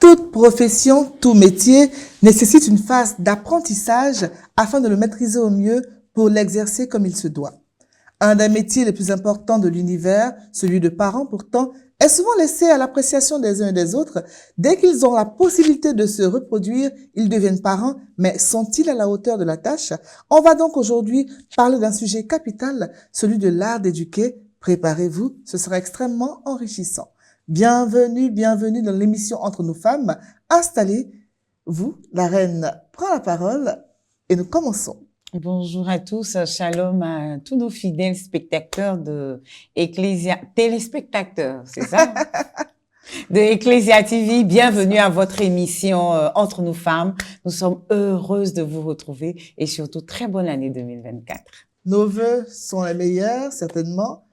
Toute profession, tout métier nécessite une phase d'apprentissage afin de le maîtriser au mieux pour l'exercer comme il se doit. Un des métiers les plus importants de l'univers, celui de parent pourtant, est souvent laissé à l'appréciation des uns et des autres. Dès qu'ils ont la possibilité de se reproduire, ils deviennent parents, mais sont-ils à la hauteur de la tâche? On va donc aujourd'hui parler d'un sujet capital, celui de l'art d'éduquer. Préparez-vous, ce sera extrêmement enrichissant. Bienvenue dans l'émission Entre nous femmes. Installez-vous, la reine prend la parole et nous commençons. Bonjour à tous, shalom à tous nos fidèles spectateurs de téléspectateurs, c'est ça? De Ecclesia TV, bienvenue à votre émission Entre nous femmes. Nous sommes heureuses de vous retrouver et surtout très bonne année 2024. Nos vœux sont les meilleurs, certainement.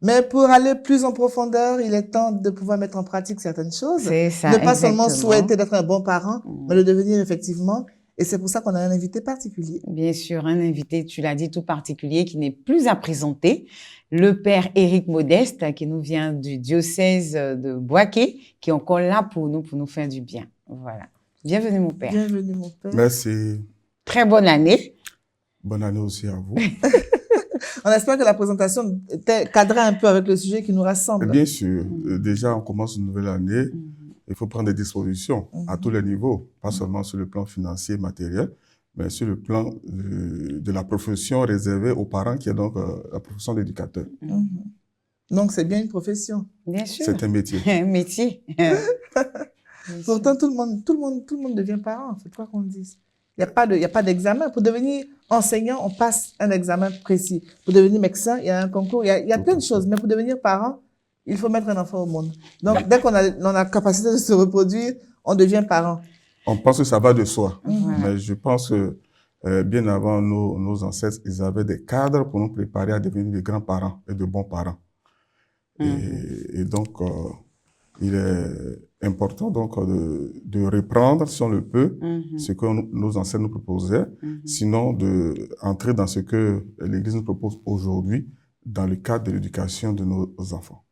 Mais pour aller plus en profondeur, il est temps de pouvoir mettre en pratique certaines choses. C'est ça, ne pas exactement. seulement souhaiter d'être un bon parent, mais le devenir effectivement. Et c'est pour ça qu'on a un invité particulier. Bien sûr, un invité, tu l'as dit, tout particulier, qui n'est plus à présenter. Le père Éric Modeste, qui nous vient du diocèse de Boaké, qui est encore là pour nous faire du bien. Voilà. Bienvenue, mon père. Bienvenue, mon père. Merci. Très bonne année. Bonne année aussi à vous. On espère que la présentation était cadrée un peu avec le sujet qui nous rassemble. Bien sûr. Déjà, on commence une nouvelle année. Il faut prendre des dispositions à tous les niveaux, pas seulement sur le plan financier, matériel, mais sur le plan de la profession réservée aux parents, qui est donc la profession d'éducateur. Donc, c'est bien une profession. Bien sûr. C'est un métier. Un métier. Pourtant, tout le monde devient parent. C'est quoi qu'on dise. Il n'y a pas d'examen. Pour devenir enseignant, on passe un examen précis. Pour devenir médecin, il y a un concours. Il y a plein de choses. Mais pour devenir parent, il faut mettre un enfant au monde. Donc, dès qu'on a la capacité de se reproduire, on devient parent. On pense que ça va de soi. Mais je pense que bien avant nos ancêtres, ils avaient des cadres pour nous préparer à devenir de grands-parents et de bons parents. Et donc, il est important donc de reprendre, si on le peut, ce que nos ancêtres nous proposaient, sinon d'entrer dans ce que l'Église nous propose aujourd'hui dans le cadre de l'éducation de nos enfants.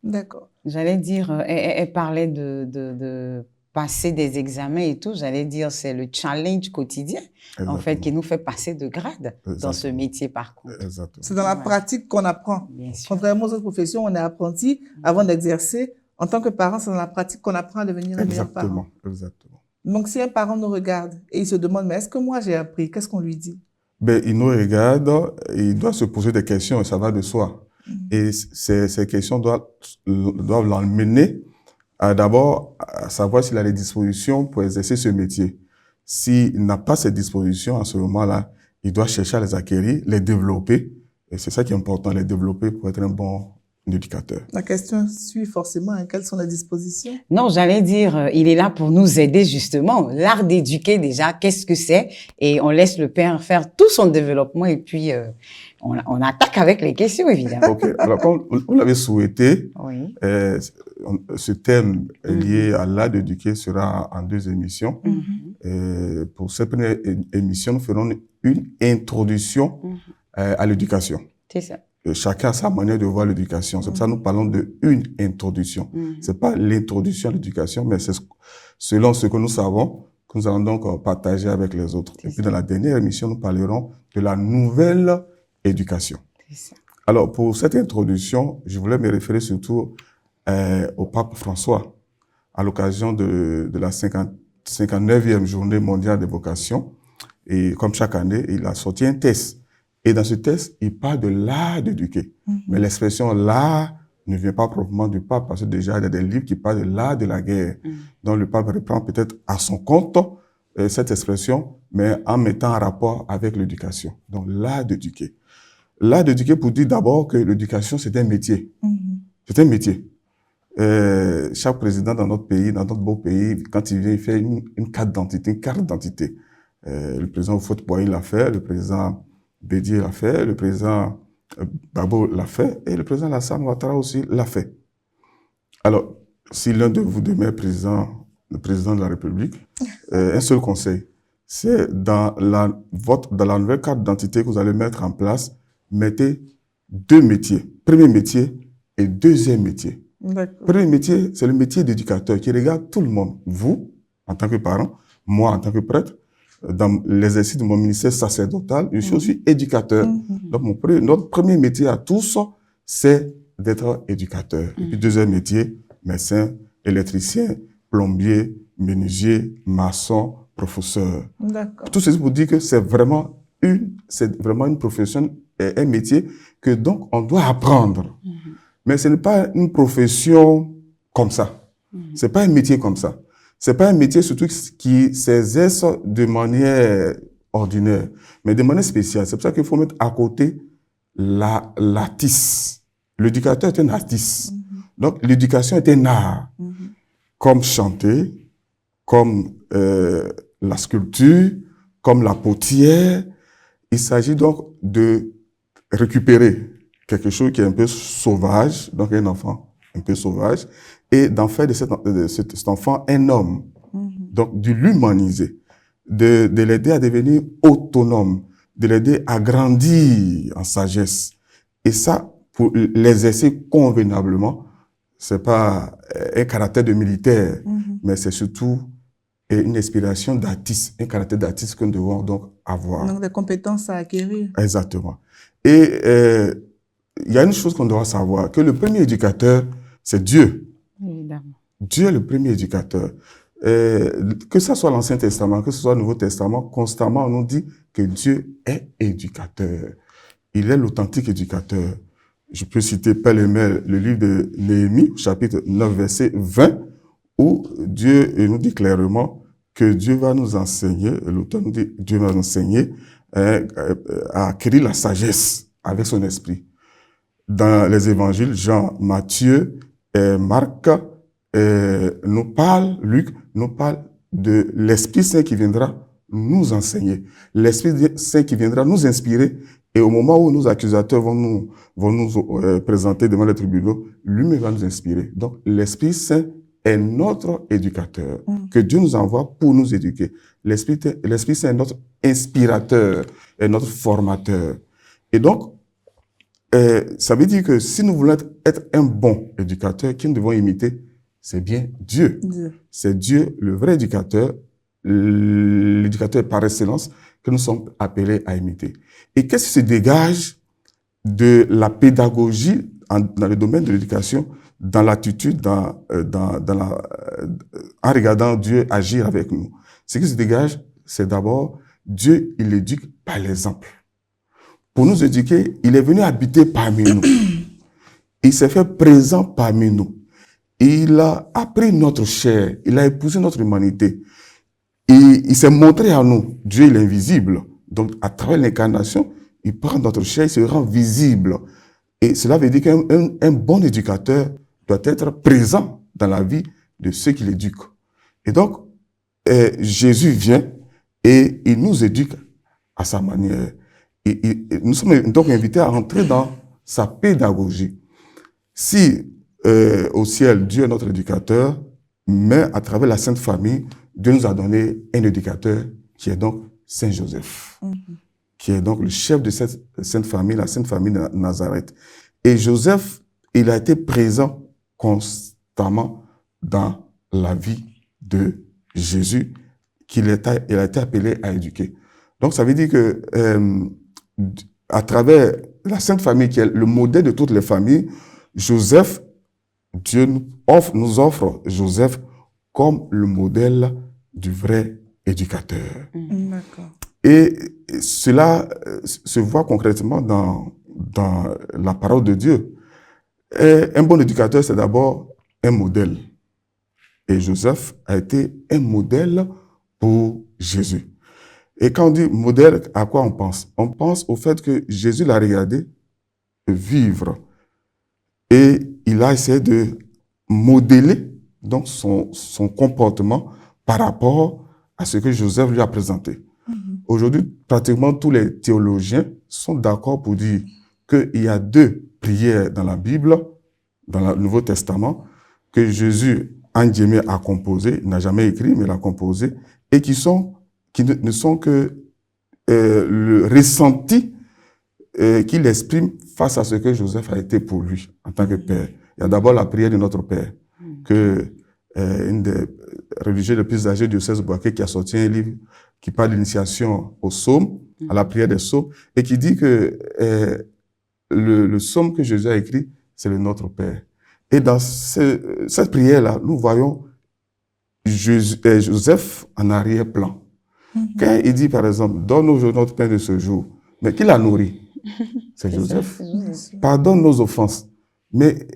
D'accord. J'allais dire, elle parlait de passer des examens et tout. J'allais dire, c'est le challenge quotidien, en fait, qui nous fait passer de grade dans ce métier par contre. Exactement. C'est dans la pratique qu'on apprend. Bien sûr. Contrairement aux autres professions, on est apprenti avant d'exercer. En tant que parent, c'est dans la pratique qu'on apprend à devenir un meilleur parent. Exactement. Donc, si un parent nous regarde et il se demande, mais est-ce que moi j'ai appris? Qu'est-ce qu'on lui dit? Ben, il nous regarde, il doit se poser des questions et ça va de soi. Et ces questions doivent l'emmener à d'abord à savoir s'il a les dispositions pour exercer ce métier. S'il n'a pas ces dispositions à ce moment-là, il doit chercher à les acquérir, les développer. Et c'est ça qui est important, les développer pour être un bon éducateur. La question suit forcément, hein, quelles sont les dispositions? Non, j'allais dire, il est là pour nous aider justement. L'art d'éduquer déjà, qu'est-ce que c'est? Et on laisse le père faire tout son développement et puis on attaque avec les questions évidemment. Ok, alors comme vous l'avez souhaité, Oui. ce thème lié à l'art d'éduquer sera en 2 émissions. Pour cette première émission, nous ferons une introduction à l'éducation. C'est ça. Chacun a sa manière de voir l'éducation. C'est pour ça que nous parlons de une introduction. C'est pas l'introduction à l'éducation, mais c'est selon ce que nous savons que nous allons donc partager avec les autres. Et puis dans la dernière émission, nous parlerons de la nouvelle éducation. C'est ça. Alors pour cette introduction, je voulais me référer surtout au pape François à l'occasion de la 59e journée mondiale des vocations. Et comme chaque année, il a sorti un texte. Et dans ce texte, il parle de l'art d'éduquer. Mais l'expression l'art ne vient pas proprement du pape, parce que déjà, il y a des livres qui parlent de l'art de la guerre. Donc le pape reprend peut-être à son compte cette expression, mais en mettant en rapport avec l'éducation. Donc l'art d'éduquer. L'art d'éduquer pour dire d'abord que l'éducation, c'est un métier. C'est un métier. Chaque président dans notre pays, dans notre beau pays, quand il vient, il fait une carte d'identité, une carte d'identité. Le président Houphouët-Boigny l'a fait, le président Bédier l'a fait, le président Gbagbo l'a fait, et le président Alassane Ouattara aussi l'a fait. Alors, si l'un de vous demain est le président de la République, un seul conseil, c'est dans la nouvelle carte d'identité que vous allez mettre en place, mettez 2 métiers. Premier métier et deuxième métier. D'accord. Premier métier, c'est le métier d'éducateur qui regarde tout le monde. Vous, en tant que parent, moi, en tant que prêtre, dans l'exercice de mon ministère sacerdotal, je suis aussi éducateur. Donc, notre premier métier à tous, c'est d'être éducateur. Et puis, deuxième métier, médecin, électricien, plombier, menuisier, maçon, professeur. D'accord. Tout ceci pour dire que c'est vraiment une profession, un métier que donc on doit apprendre. Mais ce n'est pas une profession comme ça. C'est pas un métier comme ça. C'est pas un métier surtout qui s'exerce de manière ordinaire, mais de manière spéciale. C'est pour ça qu'il faut mettre à côté l'artiste. L'éducateur est un artiste. Donc l'éducation est un art. Comme chanter, comme la sculpture, comme la potière. Il s'agit donc de récupérer quelque chose qui est un peu sauvage, donc un enfant un peu sauvage, et d'en faire de cet enfant un homme. Donc, de l'humaniser, de l'aider à devenir autonome, de l'aider à grandir en sagesse. Et ça, pour l'exercer convenablement, c'est pas un caractère de militaire, mais c'est surtout une inspiration d'artiste, un caractère d'artiste que nous devons donc avoir. Donc, des compétences à acquérir. Exactement. Et il y a une chose qu'on doit savoir, que le premier éducateur, c'est Dieu. Évidemment. Dieu est le premier éducateur. Que ce soit l'Ancien Testament, que ce soit le Nouveau Testament, constamment on nous dit que Dieu est éducateur. Il est l'authentique éducateur. Je peux citer pêle-mêle le livre de Néhémie, chapitre 9, verset 20, où Dieu nous dit clairement que Dieu va nous enseigner, l'auteur nous dit Dieu va nous enseigner à acquérir la sagesse avec son esprit. Dans les évangiles, Jean, Matthieu, Marc, nous parle, Luc, nous parle de l'Esprit Saint qui viendra nous enseigner. L'Esprit Saint qui viendra nous inspirer. Et au moment où nos accusateurs vont nous présenter devant les tribunaux, lui-même va nous inspirer. Donc, l'Esprit Saint est notre éducateur, que Dieu nous envoie pour nous éduquer. L'Esprit Saint est notre inspirateur, est notre formateur. Et donc, ça veut dire que si nous voulons être un bon éducateur, qui nous devons imiter, c'est bien Dieu. C'est Dieu, le vrai éducateur, l'éducateur par excellence, que nous sommes appelés à imiter. Et qu'est-ce qui se dégage de la pédagogie dans le domaine de l'éducation, dans l'attitude, en regardant Dieu agir avec nous? Ce qui se dégage, c'est d'abord, Dieu, il éduque par l'exemple. Pour nous éduquer, il est venu habiter parmi nous. Il s'est fait présent parmi nous. Il a appris notre chair. Il a épousé notre humanité. Et il s'est montré à nous. Dieu, il est invisible. Donc, à travers l'incarnation, il prend notre chair, il se rend visible. Et cela veut dire qu'un bon éducateur doit être présent dans la vie de ceux qui l'éduquent. Et donc, Jésus vient et il nous éduque à sa manière. Et nous sommes donc invités à entrer dans sa pédagogie. Si au ciel, Dieu est notre éducateur, mais à travers la Sainte Famille, Dieu nous a donné un éducateur qui est donc Saint Joseph, qui est donc le chef de cette Sainte Famille, la Sainte Famille de Nazareth. Et Joseph, il a été présent constamment dans la vie de Jésus, il a été appelé à éduquer. Donc, ça veut dire que à travers la Sainte Famille, qui est le modèle de toutes les familles, Joseph, Dieu nous offre Joseph comme le modèle du vrai éducateur. D'accord. Et cela se voit concrètement dans la parole de Dieu. Et un bon éducateur, c'est d'abord un modèle. Et Joseph a été un modèle pour Jésus. Et quand on dit modèle, à quoi on pense? On pense au fait que Jésus l'a regardé vivre. Et il a essayé de modeler donc son comportement par rapport à ce que Joseph lui a présenté. Aujourd'hui, pratiquement tous les théologiens sont d'accord pour dire qu'il y a 2 prières dans la Bible, dans le Nouveau Testament, que Jésus, en guillemets, a composé, n'a jamais écrit, mais l'a composé, et qui ne sont que le ressenti qu'il exprime face à ce que Joseph a été pour lui en tant que père. Il y a d'abord la prière de notre Père, que une des religieux les plus âgés du diocèse de Boaké qui a sorti un livre qui parle d'initiation au psaume, à la prière des psaumes, et qui dit que le psaume que Jésus a écrit, c'est le Notre Père. Et dans cette prière-là, nous voyons Joseph en arrière-plan. Quand il dit, par exemple, donne-nous notre pain de ce jour, mais qui l'a nourri? C'est Joseph. Pardonne nos offenses. Mais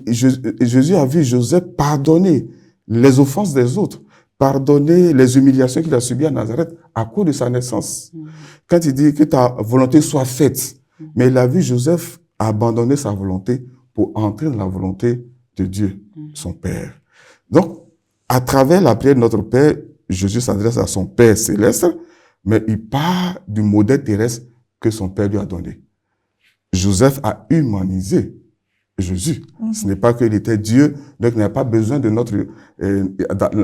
Jésus a vu Joseph pardonner les offenses des autres, pardonner les humiliations qu'il a subies à Nazareth à cause de sa naissance. Quand il dit que ta volonté soit faite, mais il a vu Joseph abandonner sa volonté pour entrer dans la volonté de Dieu, son Père. Donc, à travers la prière de notre Père, Jésus s'adresse à son Père céleste, mais il part du modèle terrestre que son Père lui a donné. Joseph a humanisé Jésus. Ce n'est pas qu'il était Dieu, donc il n'a pas besoin de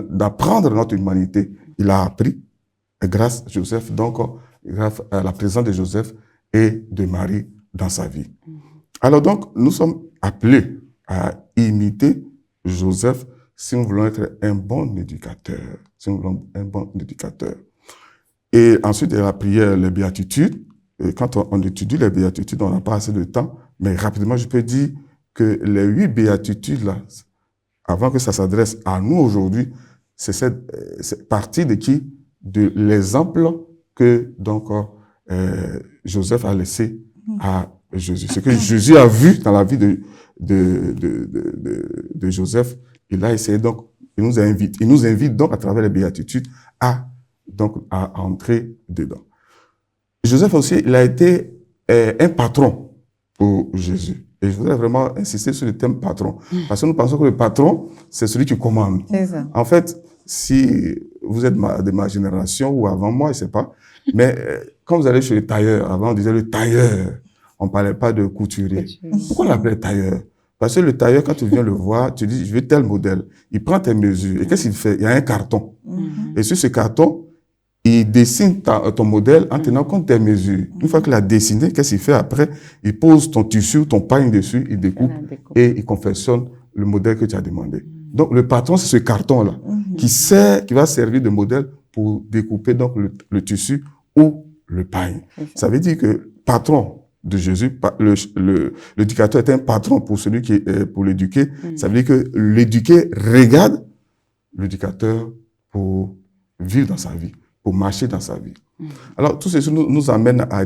d'apprendre notre humanité. Il a appris grâce à Joseph, donc grâce à la présence de Joseph et de Marie dans sa vie. Alors donc, nous sommes appelés à imiter Joseph si nous voulons être un bon éducateur. Si nous voulons un bon éducateur. Et ensuite, il y a la prière, les béatitudes. Et quand on étudie les béatitudes, on n'a pas assez de temps, mais rapidement, je peux dire que les 8 béatitudes, là, avant que ça s'adresse à nous aujourd'hui, c'est cette partie de qui? De l'exemple que, donc, Joseph a laissé à Jésus. Ce que Jésus a vu dans la vie de Joseph, il a essayé, donc, il nous invite donc à travers les béatitudes à entrer dedans. Joseph aussi, il a été un patron pour Jésus. Et je voudrais vraiment insister sur le thème patron. Parce que nous pensons que le patron, c'est celui qui commande. C'est ça. En fait, si vous êtes de ma génération ou avant moi, je sais pas, mais quand vous allez chez le tailleur, avant on disait le tailleur, on parlait pas de couturier. Pourquoi on l'appelait tailleur? Parce que le tailleur, quand tu viens le voir, tu dis, je veux tel modèle. Il prend tes mesures. Et qu'est-ce qu'il fait? Il y a un carton. Et sur ce carton, il dessine ton modèle en tenant compte des mesures. Une fois qu'il a dessiné, qu'est-ce qu'il fait après? Il pose ton tissu, ton pagne dessus, il découpe et il confectionne le modèle que tu as demandé. Donc, le patron, c'est ce carton-là qui va servir de modèle pour découper donc le tissu ou le pagne. Ça veut dire que patron de Jésus, l'éducateur est un patron pour celui qui est pour l'éduquer. Ça veut dire que l'éduqué regarde l'éducateur pour vivre dans sa vie, pour marcher dans sa vie. Alors, tout ceci nous amène à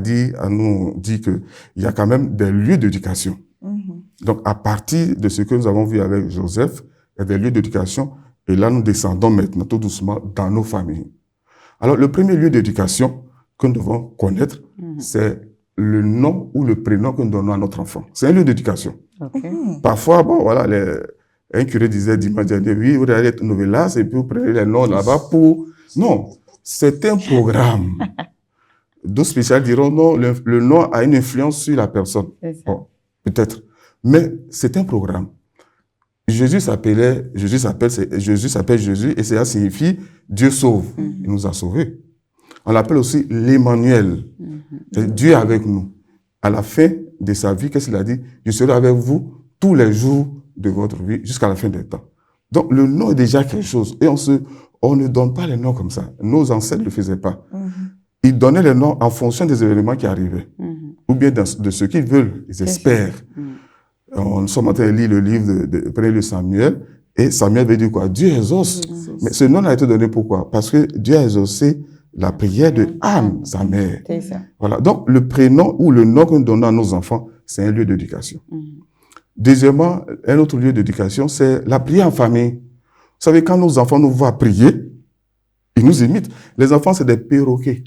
nous dire que il y a quand même des lieux d'éducation. Donc, à partir de ce que nous avons vu avec Joseph, il y a des lieux d'éducation, et là, nous descendons maintenant tout doucement dans nos familles. Alors, le premier lieu d'éducation que nous devons connaître, c'est le nom ou le prénom que nous donnons à notre enfant. C'est un lieu d'éducation. Parfois, bon, voilà, un curé disait dimanche dernier, oui, vous allez être novelas, et puis vous prenez les noms là-bas pour... Non, c'est un programme. D'autres spécialistes diront, non, le nom a une influence sur la personne. Bon, peut-être. Mais c'est un programme. Jésus s'appelle Jésus, et cela signifie Dieu sauve. Il nous a sauvés. On l'appelle aussi l'Emmanuel. Dieu est avec nous. À la fin de sa vie, qu'est-ce qu'il a dit? Je serai avec vous tous les jours de votre vie jusqu'à la fin des temps. Donc, le nom est déjà quelque chose. Et on ne donne pas les noms comme ça. Nos ancêtres ne le faisaient pas. Ils donnaient les noms en fonction des événements qui arrivaient. Ou bien de ce qu'ils veulent. Ils espèrent. Nous sommes en train de lire le livre de Samuel. Et Samuel veut dire quoi? Dieu exauce. Mais ce nom a été donné pourquoi? Parce que Dieu a exaucé la prière de Anne, sa mère. C'est ça. Voilà. Donc, le prénom ou le nom que nous donnons à nos enfants, c'est un lieu d'éducation. Deuxièmement, un autre lieu d'éducation, c'est la prière en famille. Vous savez, quand nos enfants nous voient prier, ils nous imitent. Les enfants, c'est des perroquets,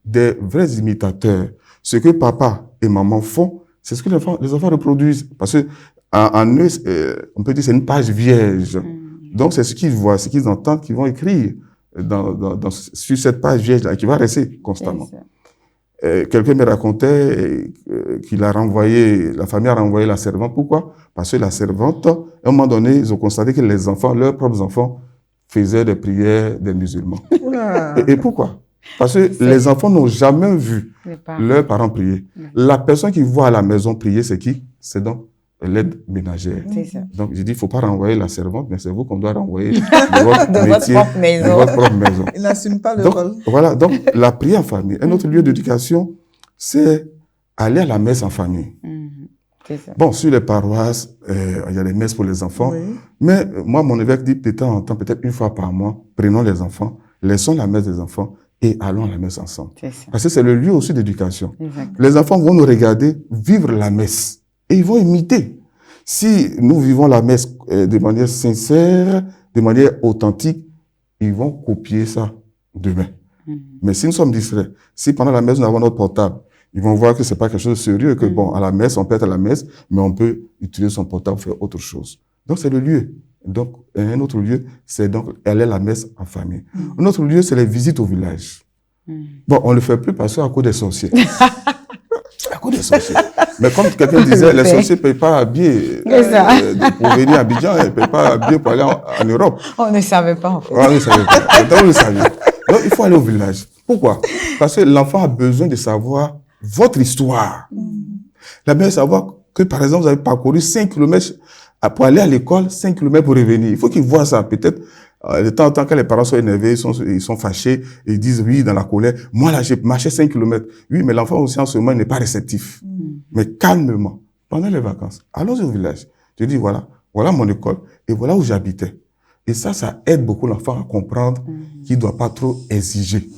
des vrais imitateurs. Ce que papa et maman font, c'est ce que les enfants reproduisent. Parce que en eux, on peut dire c'est une page vierge. Donc, c'est ce qu'ils voient, ce qu'ils entendent, qu'ils vont écrire sur cette page vierge-là, qui va rester constamment. Quelqu'un me racontait qu'il a renvoyé, la famille a renvoyé la servante. Pourquoi? Parce que la servante, à un moment donné, ils ont constaté que les enfants, leurs propres enfants, faisaient des prières des musulmans. Et pourquoi? Parce que les enfants n'ont jamais vu leurs parents prier. La personne qui voit à la maison prier, c'est qui? C'est donc l'aide ménagère. C'est ça. Donc, j'ai dit, il ne faut pas renvoyer la servante, mais c'est vous qu'on doit renvoyer de votre De métier, votre propre maison. de votre propre maison. Il n'assume pas le Donc, rôle. voilà, donc la prière en famille. Un autre lieu d'éducation, c'est aller à la messe en famille. C'est ça. Bon, sur les paroisses, il y a les messes pour les enfants. Oui. Mais moi, mon évêque dit de temps en temps, peut-être une fois par mois, prenons les enfants, laissons la messe des enfants et allons à la messe ensemble. C'est ça. Parce que c'est le lieu aussi d'éducation. Exact. Les enfants vont nous regarder vivre la messe et ils vont imiter. Si nous vivons la messe de manière sincère, de manière authentique, ils vont copier ça demain. Mais si nous sommes distraits, si pendant la messe nous avons notre portable, ils vont voir que c'est pas quelque chose de sérieux, que bon, à la messe, on peut être à la messe, mais on peut utiliser son portable pour faire autre chose. Donc c'est le lieu. Donc un autre lieu, c'est donc aller à la messe en famille. Un autre lieu, c'est les visites au village. Bon, on le fait plus parce qu'à cause des sorciers. À cause des sorciers. Mais comme quelqu'un disait, les sorciers ne payent pas à billet pour venir à Abidjan, ils ne payent pas à billet pour aller en Europe. On ne savait pas, en fait. Ouais, on ne savait pas. Maintenant, on le savait. Donc, il faut aller au village. Pourquoi? Parce que l'enfant a besoin de savoir votre histoire. Il a besoin de savoir que, par exemple, vous avez parcouru 5 km pour aller à l'école, 5 km pour revenir. Il faut qu'il voit ça. Peut-être, de temps en temps, quand les parents sont énervés, ils sont fâchés, ils disent oui, dans la colère. Moi, là, j'ai marché 5 km. Oui, mais l'enfant aussi, en ce moment, il n'est pas réceptif. Mais calmement, pendant les vacances, allons au village. Je dis, voilà mon école et voilà où j'habitais. Et ça aide beaucoup l'enfant à comprendre qu'il ne doit pas trop exiger.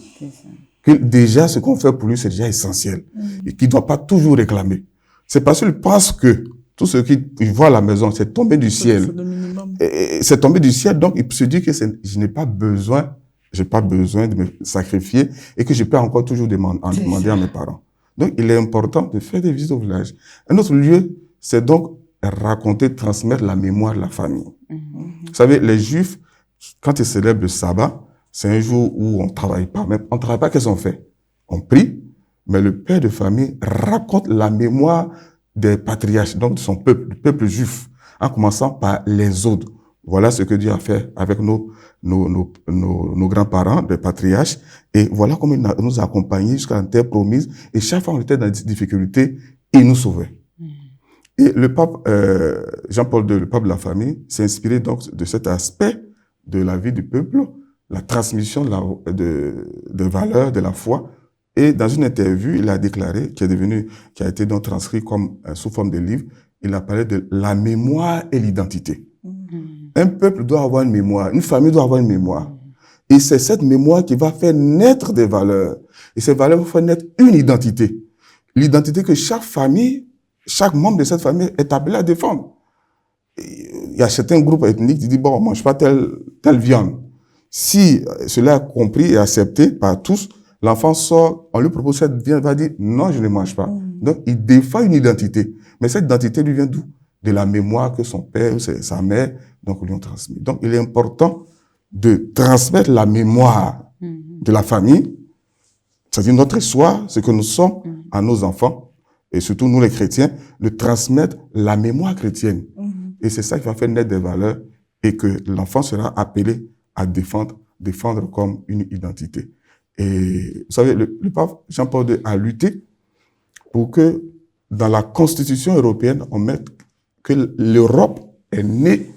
Que déjà, ce qu'on fait pour lui, c'est déjà essentiel. Et qu'il ne doit pas toujours réclamer. C'est parce qu'il pense que tout ce qu'il voit à la maison, c'est tombé du ciel. C'est le minimum. C'est tombé du ciel, donc il se dit que je n'ai pas besoin de me sacrifier et que je peux encore toujours demander à mes parents. Donc, il est important de faire des visites au village. Un autre lieu, c'est donc raconter, transmettre la mémoire de la famille. Vous savez, les Juifs, quand ils célèbrent le sabbat, c'est un jour où on ne travaille pas. Mais on ne travaille pas, qu'est-ce qu'on fait? On prie, mais le père de famille raconte la mémoire des patriarches, donc de son peuple, du peuple juif, en commençant par les autres. Voilà ce que Dieu a fait avec nos grands-parents, les patriarches. Et voilà comment il nous a accompagnés jusqu'à la terre promise. Et chaque fois qu'on était dans des difficultés, il nous sauvait. Et le pape Jean-Paul II, le pape de la famille, s'est inspiré donc de cet aspect de la vie du peuple, la transmission de valeurs, de la foi. Et dans une interview, il a déclaré, qui a été donc transcrit comme sous forme de livre, il a parlé de la mémoire et l'identité. Un peuple doit avoir une mémoire, une famille doit avoir une mémoire. Et c'est cette mémoire qui va faire naître des valeurs. Et ces valeurs vont faire naître une identité. L'identité que chaque famille, chaque membre de cette famille est appelé à défendre. Il y a certains groupes ethniques qui disent, bon, on ne mange pas telle viande. Si cela est compris et accepté par tous, l'enfant sort, on lui propose cette viande, il va dire, non, je ne mange pas. Donc, il défend une identité. Mais cette identité lui vient d'où? De la mémoire que son père ou sa mère donc, lui ont transmis. Donc, il est important de transmettre la mémoire de la famille, c'est-à-dire notre histoire, ce que nous sommes, à nos enfants, et surtout nous les chrétiens, de transmettre la mémoire chrétienne. Et c'est ça qui va faire naître des valeurs et que l'enfant sera appelé à défendre comme une identité. Et vous savez, le pape Jean-Paul II a lutté pour que dans la Constitution européenne, on mette que l'Europe est née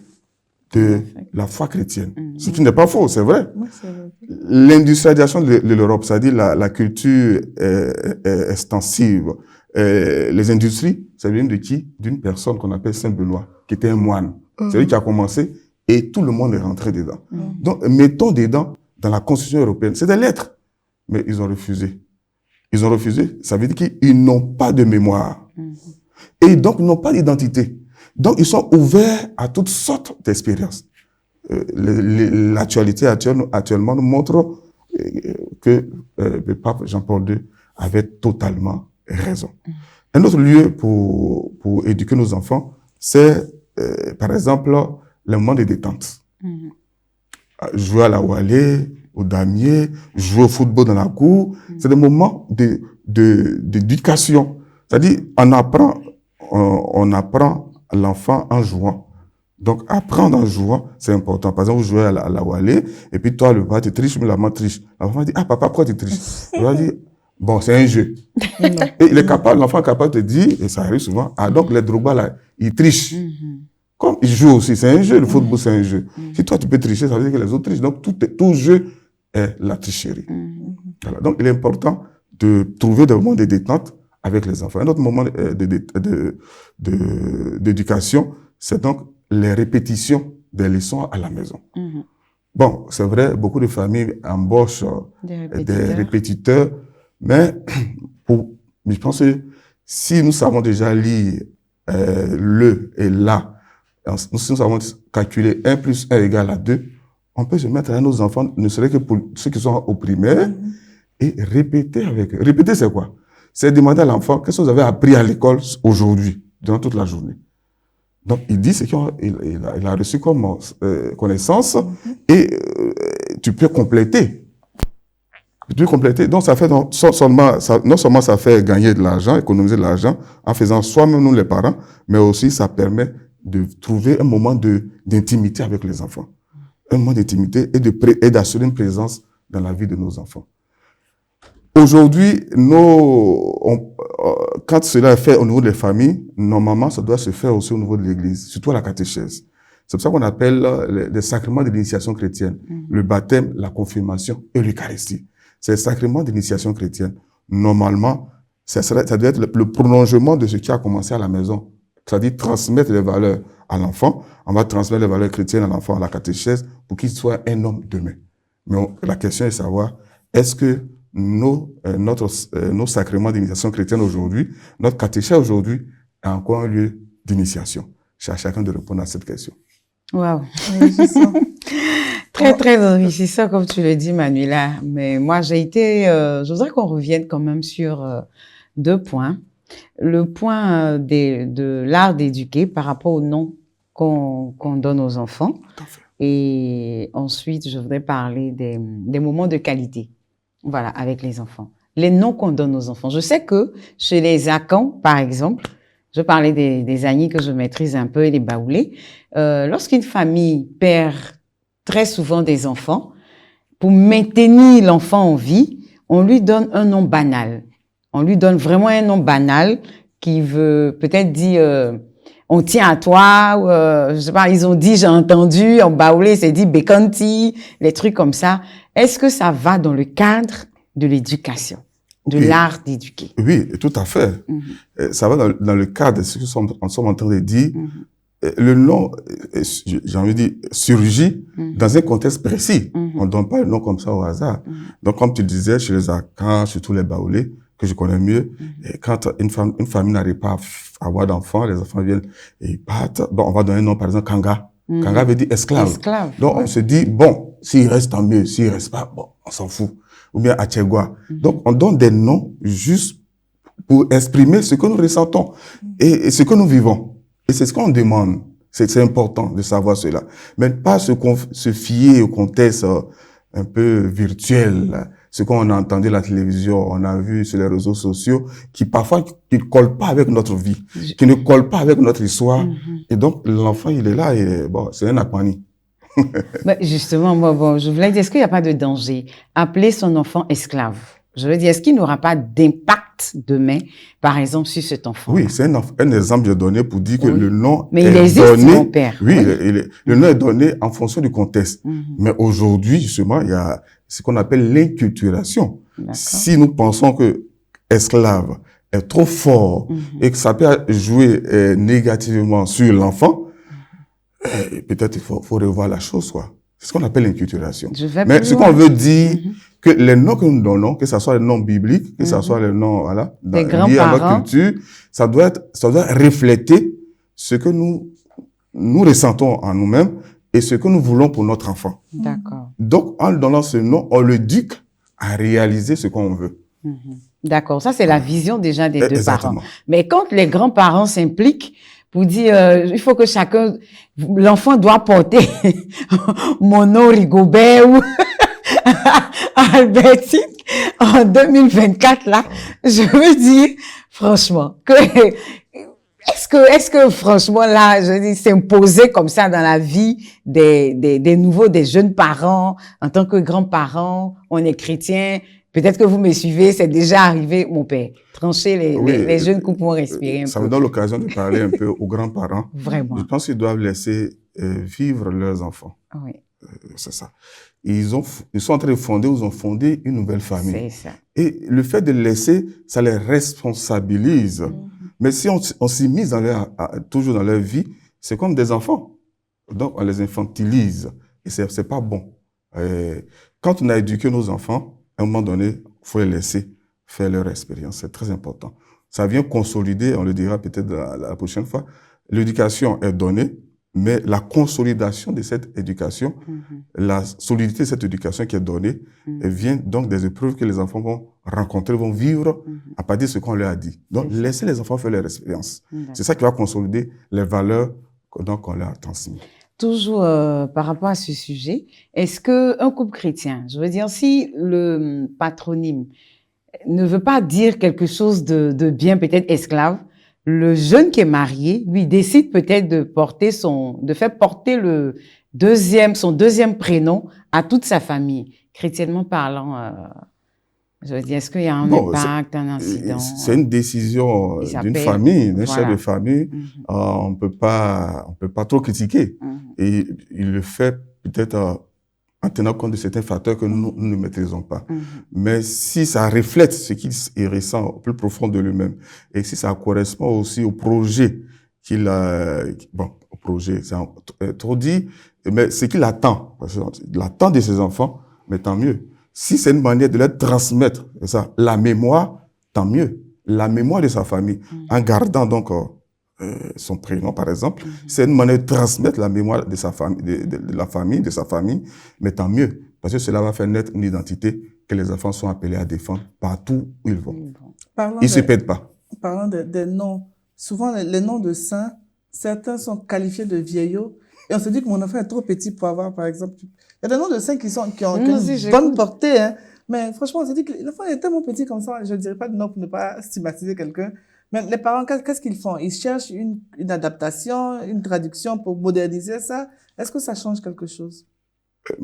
de la foi chrétienne. Ce qui n'est pas faux, c'est vrai. Oui, c'est vrai. L'industrialisation de l'Europe, c'est-à-dire la culture extensive, les industries, ça vient de qui? D'une personne qu'on appelle Saint Benoît, qui était un moine. C'est lui qui a commencé et tout le monde est rentré dedans. Donc, mettons dedans, dans la Constitution européenne, c'est des lettres. Mais ils ont refusé. Ils ont refusé, ça veut dire qu'ils n'ont pas de mémoire. Et donc, ils n'ont pas d'identité. Donc, ils sont ouverts à toutes sortes d'expériences. L'actualité actuellement nous montre que le pape Jean-Paul II avait totalement raison. Un autre lieu pour éduquer nos enfants, c'est, par exemple, le moment de détente. Jouer à la Wallet, au damier, jouer au football dans la cour, c'est des moments d'éducation. C'est-à-dire, on apprend l'enfant en jouant. Donc, apprendre en jouant, c'est important. Par exemple, vous jouez à la Wallet, et puis toi, le papa, tu triches, mais la maman triche. La maman dit, ah, papa, pourquoi tu triches? Il va dire, Bon, c'est un jeu. Non. Et il est capable, l'enfant est capable de dire, et ça arrive souvent, ah donc les Drogba là, ils trichent. Comme ils jouent aussi, c'est un jeu, le football c'est un jeu. Si toi tu peux tricher, ça veut dire que les autres trichent. Donc tout jeu est la tricherie. Voilà. Donc il est important de trouver des moments de détente avec les enfants. Un autre moment d'éducation, c'est donc les répétitions des leçons à la maison. Bon, c'est vrai, beaucoup de familles embauchent des répétiteurs, mais je pense que si nous savons déjà lire le et la, nous savons calculer 1 plus 1 égale à 2, on peut se mettre à nos enfants, ne serait que pour ceux qui sont au primaire, et répéter avec eux. Répéter, c'est quoi? C'est demander à l'enfant, qu'est-ce que vous avez appris à l'école aujourd'hui, durant toute la journée? Donc, il dit ce qu'il a reçu comme connaissance, et tu peux compléter. Tu peux compléter. Donc, ça fait non seulement ça fait gagner de l'argent, économiser de l'argent, en faisant soi-même nous les parents, mais aussi ça permet de trouver un moment d'intimité avec les enfants. Un moment d'intimité et d'assurer une présence dans la vie de nos enfants. Aujourd'hui, quand cela est fait au niveau des familles, normalement, ça doit se faire aussi au niveau de l'Église, surtout à la catéchèse. C'est pour ça qu'on appelle les sacrements de l'initiation chrétienne, le baptême, la confirmation et l'Eucharistie. C'est les sacrements d'initiation chrétienne. Normalement, ça doit être le prolongement de ce qui a commencé à la maison. C'est-à-dire transmettre les valeurs à l'enfant. On va transmettre les valeurs chrétiennes à l'enfant, à la catéchèse, pour qu'il soit un homme demain. Mais la question est de savoir, est-ce que nos sacrements d'initiation chrétienne aujourd'hui, notre catéchèse aujourd'hui, a encore un lieu d'initiation? C'est à chacun de répondre à cette question. Waouh! Très, très enrichissant, comme tu le dis, Manuela. Mais moi, je voudrais qu'on revienne quand même sur 2 points. Le point de l'art d'éduquer par rapport au nom qu'on donne aux enfants. Tout à fait. Et ensuite, je voudrais parler des moments de qualité. Voilà, avec les enfants. Les noms qu'on donne aux enfants. Je sais que chez les Akans, par exemple, je parlais des Agnis que je maîtrise un peu et les Baoulés. Lorsqu'une famille perd très souvent des enfants, pour maintenir l'enfant en vie, on lui donne un nom banal. On lui donne vraiment un nom banal qui veut peut-être dire on tient à toi, ou, je sais pas, ils ont dit, j'ai entendu, en baoulé, c'est dit Bekanti, les trucs comme ça. Est-ce que ça va dans le cadre de l'éducation, de l'art d'éduquer? Oui, tout à fait. Ça va dans le cadre de ce que nous sommes en train de dire. Le nom, j'ai envie de dire, surgit dans un contexte précis. On ne donne pas le nom comme ça au hasard. Donc, comme tu disais, chez les Akans, surtout les Baoulés, que je connais mieux, et quand une famille n'arrive pas à avoir d'enfants, les enfants viennent et ils partent, bon, on va donner un nom, par exemple, Kanga. Kanga veut dire esclave. Donc, on se dit, bon, s'il reste, tant mieux. S'il reste pas, bon, on s'en fout. Ou bien Achegwa. Donc, on donne des noms juste pour exprimer ce que nous ressentons et ce que nous vivons. Et c'est ce qu'on demande. C'est important de savoir cela. Mais pas se fier au contexte un peu virtuel, ce qu'on a entendu à la télévision, on a vu sur les réseaux sociaux, qui parfois ne collent pas avec notre vie, qui ne collent pas avec notre histoire. Et donc, l'enfant, il est là et bon, c'est un Akwani. Ben justement, moi, bon, je voulais dire, est-ce qu'il n'y a pas de danger? Appeler son enfant esclave. Je veux dire, est-ce qu'il n'aura pas d'impact demain, par exemple, sur cet enfant? Oui, c'est un exemple que j'ai donné pour dire que le nom mais est il existe, donné. mon père. Oui, le nom est donné en fonction du contexte. Mais aujourd'hui, justement, il y a ce qu'on appelle l'inculturation. Si nous pensons que esclave est trop fort et que ça peut jouer négativement sur l'enfant, peut-être il faut revoir la chose, quoi. C'est ce qu'on appelle l'inculturation. Mais ce qu'on veut dire, que les noms que nous donnons, que ce soit les noms bibliques, que ce soit les noms, voilà, liés à notre culture, ça doit refléter ce que nous ressentons en nous-mêmes et ce que nous voulons pour notre enfant. D'accord. Donc, en donnant ce nom, on l'éduque à réaliser ce qu'on veut. D'accord. Ça, c'est la vision déjà des deux parents. Mais quand les grands-parents s'impliquent pour dire, il faut que chacun, l'enfant doit porter mon nom Rigobert ou Albertine en 2024, là, je veux dire, franchement, que, est-ce que franchement, là, je dis, s'imposer comme ça dans la vie des jeunes parents, en tant que grands-parents, on est chrétien, Peut-être que vous me suivez, c'est déjà arrivé, mon père. Trancher Oui, les jeunes couples pour respirer un ça peu. me donne l'occasion de parler un peu aux grands-parents. Vraiment. Je pense qu'ils doivent laisser vivre leurs enfants. Oui, C'est ça. Ils sont en train de fonder, ils ont fondé une nouvelle famille. c'est ça. Et le fait de les laisser, ça les responsabilise. Mais si on s'immisce toujours dans leur vie, c'est comme des enfants. Donc, on les infantilise. Et c'est pas bon. Quand on a éduqué nos enfants, à un moment donné, il faut les laisser faire leur expérience. C'est très important. Ça vient consolider, on le dira peut-être la prochaine fois, l'éducation est donnée, mais la consolidation de cette éducation, la solidité de cette éducation qui est donnée, elle vient donc des épreuves que les enfants vont rencontrer, vont vivre à partir de ce qu'on leur a dit. Donc, laissez les enfants faire leur expérience. C'est ça qui va consolider les valeurs qu'on leur a transmises. Toujours par rapport à ce sujet, est-ce qu'un couple chrétien, je veux dire, si le patronyme ne veut pas dire quelque chose de bien, peut-être esclave, le jeune qui est marié, lui, décide peut-être de faire porter son deuxième prénom à toute sa famille. Chrétiennement parlant, je veux dire, est-ce qu'il y a un impact, un incident? C'est une décision d'une famille, d'un chef de famille. On peut pas trop critiquer. Et il le fait peut-être en tenant compte de certains facteurs que nous ne maîtrisons pas. Mais si ça reflète ce qu'il ressent au plus profond de lui-même, et si ça correspond aussi au projet qu'il a, au projet, c'est trop dit, mais ce qu'il attend, parce qu'il attend de ses enfants, mais tant mieux. Si c'est une manière de leur transmettre ça, la mémoire, tant mieux. La mémoire de sa famille, en gardant donc son prénom, par exemple, c'est une manière de transmettre la mémoire de sa famille, de la famille, de sa famille, mais tant mieux, parce que cela va faire naître une identité que les enfants sont appelés à défendre partout où ils vont. Ils ne se perdent pas. Parlant des noms, souvent les noms de saints, certains sont qualifiés de vieillots, et on se dit que mon enfant est trop petit pour avoir, par exemple, il y a des noms de saints qui ont une bonne portée, hein. Mais franchement, on se dit que l'enfant est tellement petit comme ça, je ne dirais pas de nom pour ne pas stigmatiser quelqu'un. Mais les parents, qu'est-ce qu'ils font? Ils cherchent une adaptation, une traduction pour moderniser ça. Est-ce que ça change quelque chose?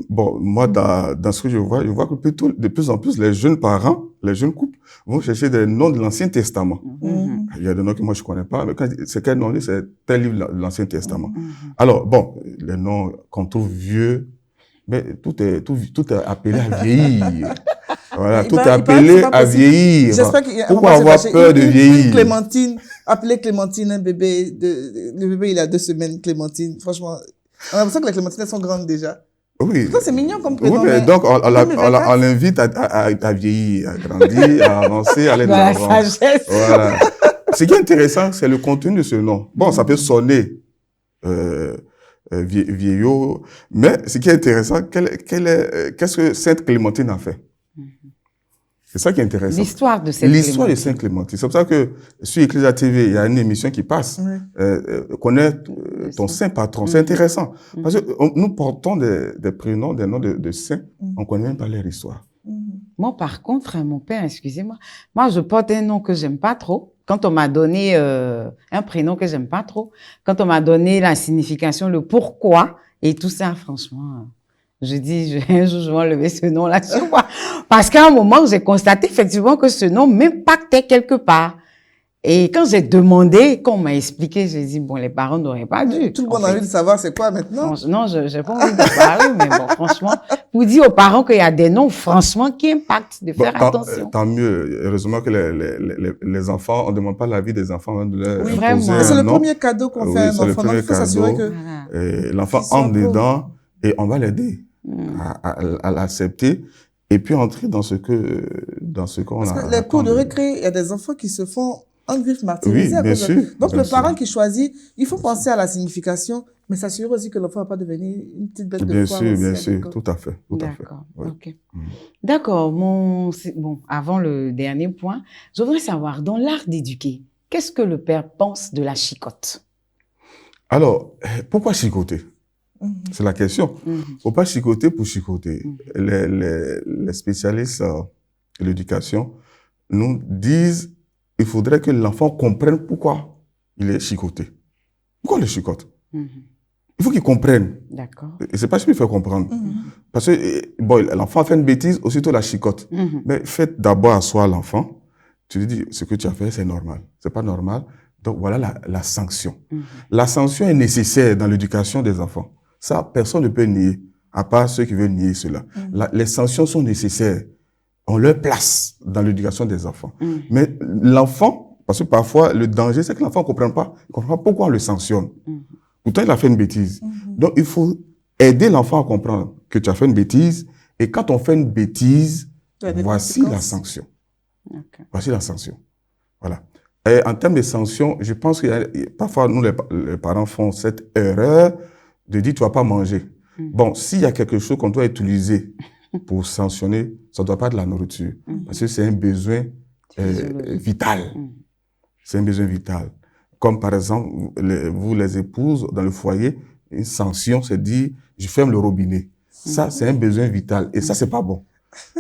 Bon, moi, dans ce que je vois que plutôt, de plus en plus, les jeunes parents, les jeunes couples vont chercher des noms de l'Ancien Testament. Il y a des noms que moi je connais pas, mais c'est quel nom? C'est tel livre de l'Ancien Testament. Alors, bon, les noms qu'on trouve vieux, mais tout est appelé à vieillir. Voilà, tout est appelé à vieillir. J'espère qu'il y a Pourquoi avoir peur de vieillir? Une Clémentine, appeler Clémentine un bébé, le bébé il a 2 semaines, Clémentine. Franchement, on a l'impression que les Clémentines elles sont grandes déjà. Oui. C'est mignon comme prénom. Oui, mais donc on l'invite à vieillir, à grandir, à avancer, à aller de l'avant. La sagesse. Voilà. Ce qui est intéressant, c'est le contenu de ce nom. Bon, ça peut sonner vieillot, mais ce qui est intéressant, qu'est-ce que Sainte Clémentine a fait? C'est ça qui est intéressant. L'histoire de Sainte Clémentine. L'histoire de Sainte Clémentine. C'est pour ça que sur Ecclesia TV, il y a une émission qui passe. Connaître ton saint patron. C'est intéressant. Parce que nous portons des prénoms, des noms de saints. On ne connaît même pas leur histoire. Moi, par contre, mon père, excusez-moi, moi, je porte un nom que j'aime pas trop. Quand on m'a donné un prénom que j'aime pas trop, quand on m'a donné la signification, le pourquoi et tout ça, franchement, je dis, un jour, je vais enlever ce nom-là sur moi. Parce qu'à un moment, j'ai constaté effectivement que ce nom m'impactait quelque part. Et quand j'ai demandé, quand on m'a expliqué, j'ai dit, bon, les parents n'auraient pas dû. Tout le monde a envie de savoir c'est quoi maintenant. Non, j'ai pas envie de parler, mais bon, franchement, vous dites aux parents qu'il y a des noms, franchement, qui impactent, de faire attention. Tant mieux. Heureusement que les enfants, on ne demande pas l'avis des enfants de leur oui, vraiment. C'est le premier cadeau qu'on fait à un enfant. Donc, il faut s'assurer que l'enfant entre dedans et on va l'aider à l'accepter et puis entrer dans ce qu'on a. Parce que les cours de récré, il y a des enfants qui se font en griffe martyrisée. Oui, bien sûr. Donc, le parent qui choisit, il faut penser à la signification, mais s'assurer aussi que l'enfant ne va pas devenir une petite bête de foire. Bien sûr, tout à fait. D'accord, ok. D'accord, bon, avant le dernier point, je voudrais savoir, dans l'art d'éduquer, qu'est-ce que le père pense de la chicotte? Alors, pourquoi chicoter? C'est la question. Faut pas chicoter pour chicoter. Les spécialistes de l'éducation nous disent il faudrait que l'enfant comprenne pourquoi il est chicoté. Pourquoi il le chicote? Il faut qu'il comprenne. D'accord. Et c'est pas ce qu'il fait comprendre. Parce que, bon, l'enfant fait une bêtise, aussitôt la chicote. Mais faites d'abord asseoir l'enfant. Tu lui dis, ce que tu as fait, c'est normal. C'est pas normal. Donc, voilà la sanction. La sanction est nécessaire dans l'éducation des enfants. Ça, personne ne peut nier, à part ceux qui veulent nier cela. Les sanctions sont nécessaires. On leur place dans l'éducation des enfants. Mais l'enfant, parce que parfois, le danger, c'est que l'enfant ne comprend pas. Il ne comprend pas pourquoi on le sanctionne. Pourtant, il a fait une bêtise. Donc, il faut aider l'enfant à comprendre que tu as fait une bêtise. Et quand on fait une bêtise, voici la sanction. Okay. Voici la sanction. Voilà. Et en termes de sanctions, je pense que parfois, nous, les parents font cette erreur de dire, tu ne vas pas manger. Bon, s'il y a quelque chose qu'on doit utiliser pour sanctionner, ça ne doit pas être la nourriture. Parce que c'est un besoin vital. C'est un besoin vital. Comme par exemple, vous les épouses, dans le foyer, une sanction, c'est dire, je ferme le robinet. Ça, c'est un besoin vital. Et ça, c'est pas bon.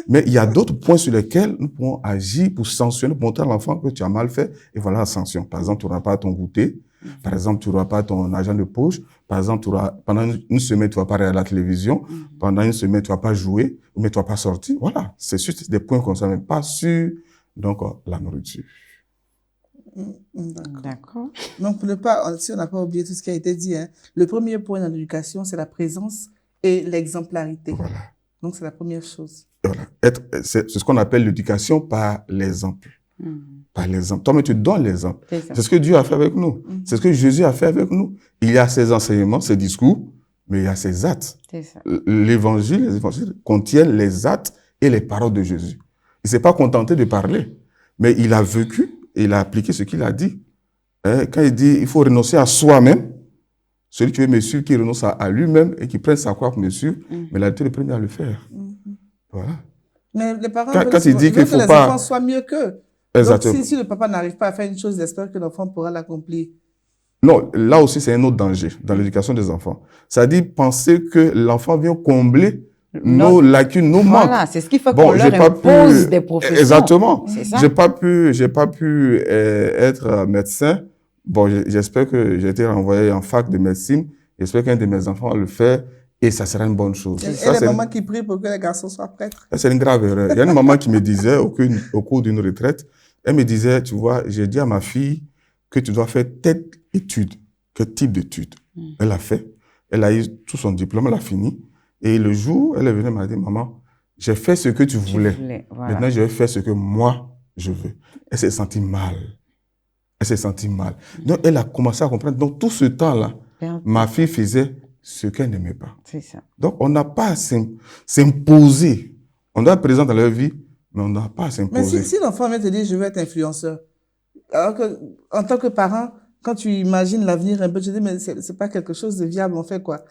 Mais il y a d'autres points sur lesquels nous pouvons agir pour sanctionner, pour montrer à l'enfant que tu as mal fait. Et voilà la sanction. Par exemple, tu n'auras pas ton goûter. Par exemple, tu n'auras pas ton argent de poche. Par exemple, pendant une semaine, tu ne vas pas regarder la télévision. Pendant une semaine, tu ne vas pas jouer. Mais tu ne vas pas sortir. Voilà. C'est juste des points comme ça, mais pas sur, donc, la nourriture. D'accord. Donc, si on n'a pas oublié tout ce qui a été dit, hein, le premier point dans l'éducation, c'est la présence et l'exemplarité. Voilà. Donc, c'est la première chose. Voilà. C'est ce qu'on appelle l'éducation par l'exemple. Par l'exemple. Toi, mais tu donnes l'exemple. C'est ce que Dieu a fait avec nous. C'est ce que Jésus a fait avec nous. Il y a ses enseignements, ses discours, mais il y a ses actes. Les évangiles contiennent les actes et les paroles de Jésus. Il s'est pas contenté de parler, mais il a vécu et il a appliqué ce qu'il a dit. Quand il dit, il faut renoncer à soi-même, celui qui veut me suivre, qui renonce à lui-même et qui prenne sa croix pour me suivre, mais il a été le premier à le faire. Voilà. Mais les parents quand il dit qu'il faut que pas... les enfants soient mieux qu'eux. Exactement. Donc, si le papa n'arrive pas à faire une chose, j'espère que l'enfant pourra l'accomplir. Non, là aussi, c'est un autre danger dans l'éducation des enfants. Ça dit penser que l'enfant vient combler nos lacunes, nos manques. Voilà, c'est ce qu'il faut qu'on leur impose des professions. Exactement. C'est ça. J'ai pas pu être médecin. Bon, j'espère que j'ai été renvoyé en fac de médecine. J'espère qu'un de mes enfants va le faire et ça sera une bonne chose. Et les mamans qui prient pour que les garçons soient prêtres. C'est une grave erreur. Il y a une maman qui me disait au cours d'une retraite, elle me disait, tu vois, j'ai dit à ma fille que tu dois faire telle étude. Quel type d'étude? Elle a fait. Elle a eu tout son diplôme, elle a fini. Et le jour, elle est venue, elle m'a dit, maman, j'ai fait ce que tu voulais. Voilà. Maintenant, je vais faire ce que moi, je veux. Elle s'est sentie mal. Elle s'est sentie mal. Donc, elle a commencé à comprendre. Donc, tout ce temps-là, ma fille faisait ce qu'elle n'aimait pas. C'est ça. Donc, on n'a pas à s'imposer. On doit être présent dans leur vie, mais on n'a pas à s'imposer. Mais si l'enfant vient te dire, je veux être influenceur, alors que, en tant que parent, quand tu imagines l'avenir un peu, tu te dis, mais c'est pas quelque chose de viable, on fait quoi?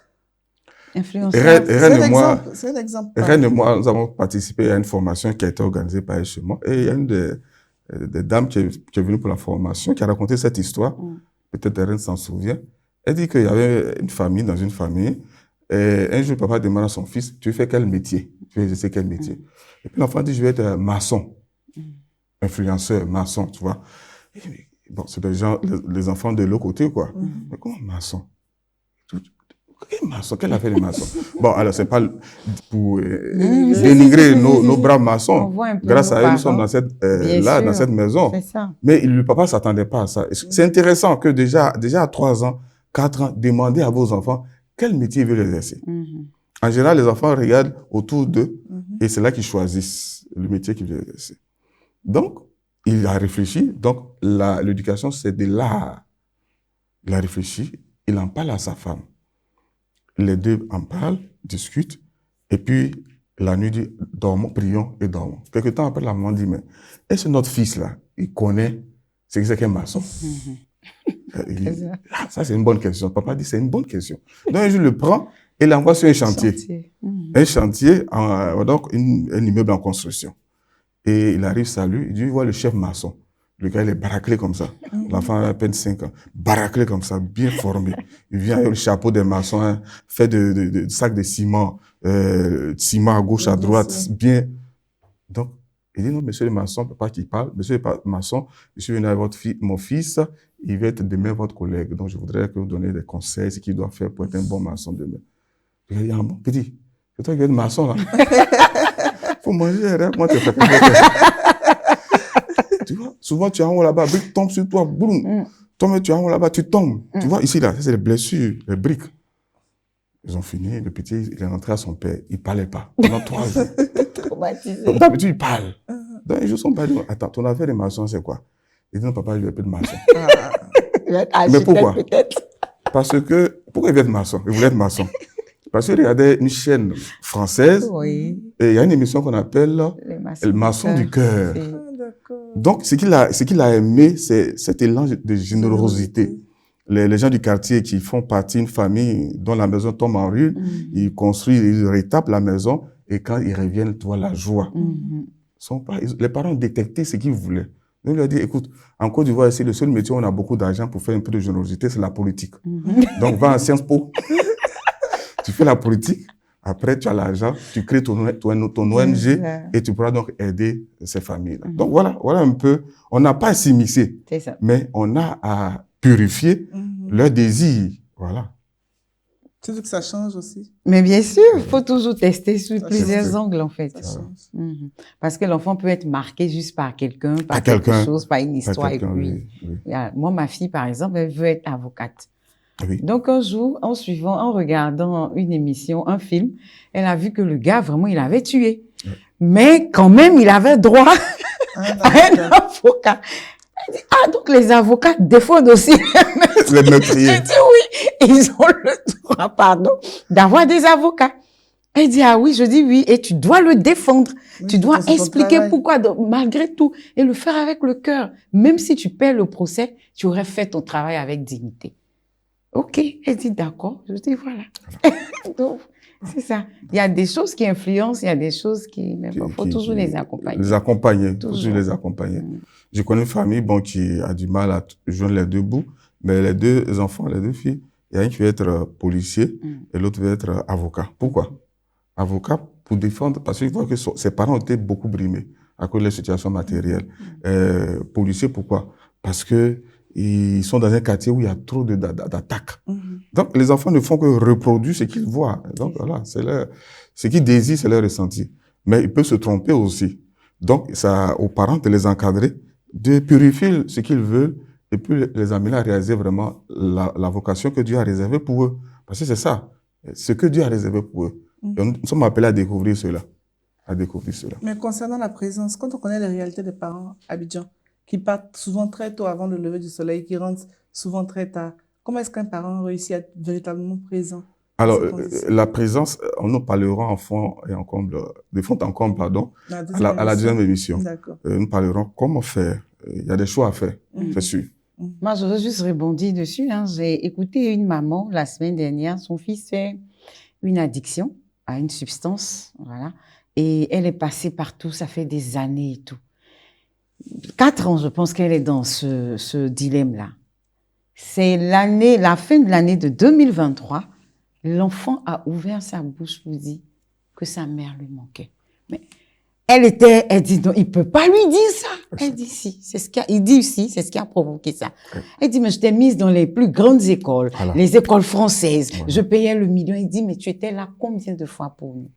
Influenceur. C'est un exemple. Rennes et moi, nous avons participé à une formation qui a été organisée par chez moi. Et il y a une des dames qui est venue pour la formation, qui a raconté cette histoire. Peut-être Rennes s'en souvient. Elle dit qu'il y avait une famille, dans une famille. Et un jour, le papa demande à son fils, tu fais quel métier? Tu veux exercer quel métier? Et puis l'enfant dit, je vais être maçon. Influenceur, maçon, tu vois. Et, bon, c'est des gens, les enfants de l'autre côté, quoi. Mais comment maçon? Quel maçon? Quelle affaire de maçon? Bon, alors, c'est pas pour dénigrer nos braves maçons. Grâce à eux, nous sommes dans cette maison. Mais le papa ne s'attendait pas à ça. C'est intéressant que déjà à 3 ans, 4 ans, demandez à vos enfants quel métier ils veulent exercer. En général, les enfants regardent autour d'eux et c'est là qu'ils choisissent le métier qu'ils veulent exercer. Donc, il a réfléchi. Donc, l'éducation, c'est de l'art. Il a réfléchi. Il en parle à sa femme. Les deux en parlent, discutent. Et puis, la nuit dit, dormons, prions et dormons. Quelque temps après, la maman dit, mais est-ce que notre fils-là, il connaît ce que c'est qu'un maçon? Ça, c'est une bonne question. Papa dit, c'est une bonne question. Donc, un jour, il le prend et l'envoie sur un chantier. Un chantier, donc un immeuble en construction. Et il arrive, salut, il dit, il voit le chef maçon. Le gars, il est baraquelé comme ça. L'enfant a à peine 5 ans. Baraquelé comme ça, bien formé. Il vient avec le chapeau des maçons, hein, fait de sacs de ciment, ciment à gauche, à droite, bien. Donc, il dit, non, monsieur le maçon, papa qui parle, monsieur le maçon, je suis venu avec mon fils, il va être demain votre collègue. Donc, je voudrais que vous donniez des conseils, ce qu'il doit faire pour être un bon maçon demain. Il dit, ah bon, petit, C'est toi qui es de maçon, là. Faut manger, regarde comment tu fais. Tu vois, souvent, tu es en haut là-bas, brique tombe sur toi, boum. Toi, tu es en haut là-bas, tu tombes. Tu vois, ici, là, ça, c'est les blessures, les briques. Ils ont fini, le petit, il est rentré à son père. Il parlait pas. Pendant 3 jours. Traumatisé. Donc, d'habitude, il parle. Donc, ils sont pas dit, attends, ton affaire de maçon, c'est quoi? Il dit, non, papa, je vais plus de maçon. Mais pourquoi? Peut-être. Parce que, pourquoi il veut être maçon? Il voulait être maçon. Parce qu'il regardait une chaîne française. Oui. Et il y a une émission qu'on appelle Le maçon du cœur. Donc, ce qu'il a aimé, c'est cet élan de générosité. Les gens du quartier qui font partie d'une famille dont la maison tombe en ruine, ils construisent, ils rétapent la maison, et quand ils reviennent, tu vois la joie. Les parents ont détecté ce qu'ils voulaient. Nous, ils leur dit, écoute, en Côte d'Ivoire, ici, le seul métier où on a beaucoup d'argent pour faire un peu de générosité, c'est la politique. Donc, va à Sciences Po. Tu fais la politique, après, tu as l'argent, tu crées ton ONG, et tu pourras donc aider ces familles-là. Donc, voilà un peu. On n'a pas à s'immiscer, mais on a à purifier leurs désirs. Voilà. Tu veux que ça change aussi? Mais bien sûr, il faut toujours tester sous plusieurs angles, en fait. Parce que l'enfant peut être marqué juste par quelqu'un, par quelque chose, par une histoire. Et puis, moi, ma fille, par exemple, elle veut être avocate. Oui. Donc, un jour, en regardant une émission, un film, elle a vu que le gars, vraiment, il avait tué. Mais quand même, il avait droit à un avocat. Elle dit, donc les avocats défendent aussi les meurtriers. Elle dit, oui, ils ont le droit, d'avoir des avocats. Elle dit, ah oui, je dis oui, et tu dois le défendre. Oui, tu dois expliquer pourquoi, malgré tout, et le faire avec le cœur. Même si tu perds le procès, tu aurais fait ton travail avec dignité. OK, elle dit d'accord. Je dis voilà. Donc, c'est ça. Il y a des choses qui influencent, il y a des choses qui... Mais il faut toujours les accompagner. Les accompagner, toujours les accompagner. Je connais une famille qui a du mal à joindre les deux bouts, mais les deux enfants, les deux filles, il y a un qui veut être policier et l'autre veut être avocat. Pourquoi? Avocat pour défendre, parce qu'il voit que ses parents ont été beaucoup brimés à cause de la situation matérielle. Policier, pourquoi? Parce que ils sont dans un quartier où il y a trop d'attaques. Donc, les enfants ne font que reproduire ce qu'ils voient. Donc, voilà, ce qu'ils désirent, c'est leur ressenti. Mais ils peuvent se tromper aussi. Donc, ça, aux parents de les encadrer, de purifier ce qu'ils veulent et puis les amener à réaliser vraiment la vocation que Dieu a réservée pour eux. Parce que c'est ça, ce que Dieu a réservé pour eux. Et nous sommes appelés à découvrir cela. Mais concernant la présence, quand on connaît les réalités des parents à Abidjan, qui partent souvent très tôt avant le lever du soleil, qui rentrent souvent très tard. Comment est-ce qu'un parent réussit à être véritablement présent? Alors, la présence, on nous parlera en fond et en comble, de fond en comble, pardon, à la deuxième émission. Nous parlerons comment faire. Il y a des choix à faire, c'est sûr. Moi, je veux juste rebondir dessus. J'ai écouté une maman la semaine dernière, son fils fait une addiction à une substance, voilà, et elle est passée partout, ça fait des années et tout. 4 ans, je pense qu'elle est dans ce dilemme-là. C'est la fin de l'année de 2023. L'enfant a ouvert sa bouche pour dire que sa mère lui manquait. Mais elle dit non, il peut pas lui dire ça. Elle dit si, c'est ce qui a provoqué ça. Elle dit mais je t'ai mise dans les plus grandes écoles, les écoles françaises. Je payais le million. Il dit mais tu étais là combien de fois pour nous?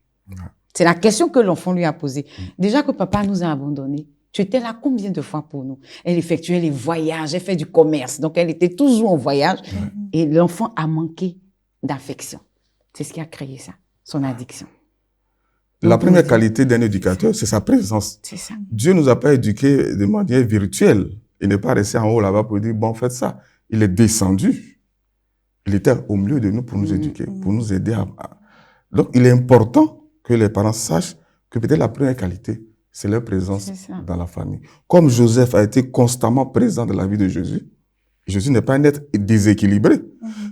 C'est la question que l'enfant lui a posée. Déjà que papa nous a abandonnés. Tu étais là combien de fois pour nous? Elle effectuait les voyages, elle fait du commerce. Donc, elle était toujours en voyage. Et l'enfant a manqué d'affection. C'est ce qui a créé ça, son addiction. La première qualité d'un éducateur, c'est sa présence. C'est ça. Dieu nous a pas éduqués de manière virtuelle. Il n'est pas resté en haut là-bas pour dire, bon, faites ça. Il est descendu. Il était au milieu de nous pour nous éduquer, pour nous aider Donc, il est important que les parents sachent que peut-être la première qualité, c'est leur présence dans la famille. Comme Joseph a été constamment présent dans la vie de Jésus, Jésus n'est pas un être déséquilibré.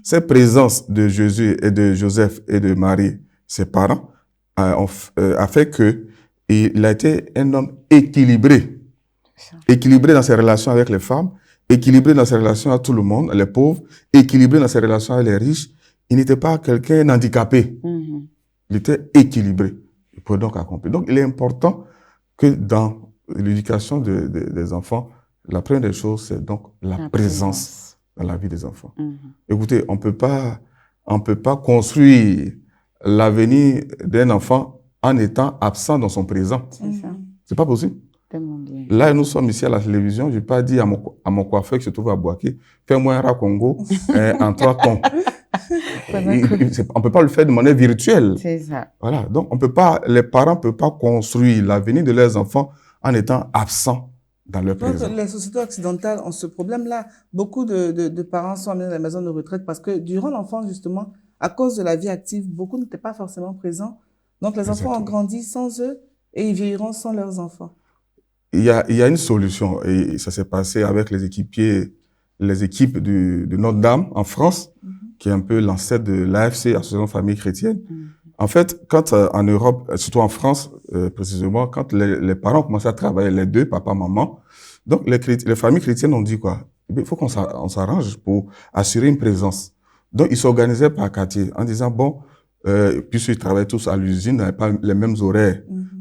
Cette présence de Jésus et de Joseph et de Marie, ses parents, a fait qu'il a été un homme équilibré. Équilibré dans ses relations avec les femmes, équilibré dans ses relations avec tout le monde, les pauvres, équilibré dans ses relations avec les riches. Il n'était pas quelqu'un handicapé. Il était équilibré. Il pouvait donc accomplir. Donc, il est important que dans l'éducation des enfants, la première des choses, c'est donc la présence dans la vie des enfants. Écoutez, on peut pas construire l'avenir d'un enfant en étant absent dans son présent. C'est ça. C'est pas possible. Tellement bien. Là, nous sommes ici à la télévision. Je n'ai pas dit à mon coiffeur qui se trouve à Boaké, fais-moi un rap Congo en 3 tons. On peut pas le faire de manière virtuelle. C'est ça. Voilà. Donc, les parents ne peuvent pas construire l'avenir de leurs enfants en étant absents dans leur Donc, présent. les sociétés occidentales ont ce problème-là. Beaucoup de parents sont amenés dans les maisons de retraite parce que durant l'enfance, justement, à cause de la vie active, beaucoup n'étaient pas forcément présents. Donc, les enfants ont grandi sans eux et ils vieilliront sans leurs enfants. Il y a une solution et ça s'est passé avec les équipes de Notre-Dame en France, qui est un peu l'ancêtre de l'AFC, Association Famille Chrétienne. En fait, quand en Europe, surtout en France précisément, quand les parents commençaient à travailler, les deux, papa, maman, donc les familles chrétiennes ont dit quoi? Il faut qu'on s'arrange pour assurer une présence. Donc, ils s'organisaient par quartier en disant, bon, puisqu'ils travaillaient tous à l'usine, ils n'avaient pas les mêmes horaires.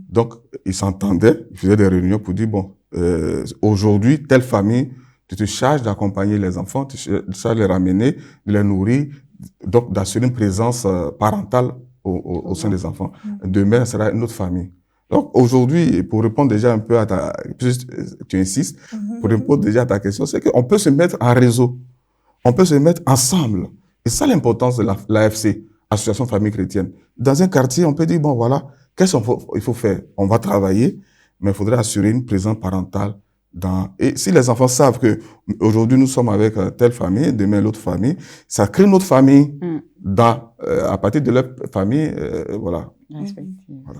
Donc, ils s'entendaient, ils faisaient des réunions pour dire, bon, aujourd'hui, telle famille, tu te charges d'accompagner les enfants, tu te charges de les ramener, de les nourrir, donc d'assurer une présence parentale au sein des enfants. Demain, ce sera une autre famille. Donc, aujourd'hui, pour répondre déjà un peu à tu insistes, pour répondre déjà à ta question, c'est qu'on peut se mettre en réseau. On peut se mettre ensemble. Et ça, l'importance de l'AFC, Association Famille Chrétienne. Dans un quartier, on peut dire, bon, voilà, qu'est-ce qu'il faut faire? On va travailler, mais il faudrait assurer une présence parentale et si les enfants savent que aujourd'hui nous sommes avec telle famille, demain l'autre famille, ça crée une autre famille à partir de leur famille, voilà. Voilà.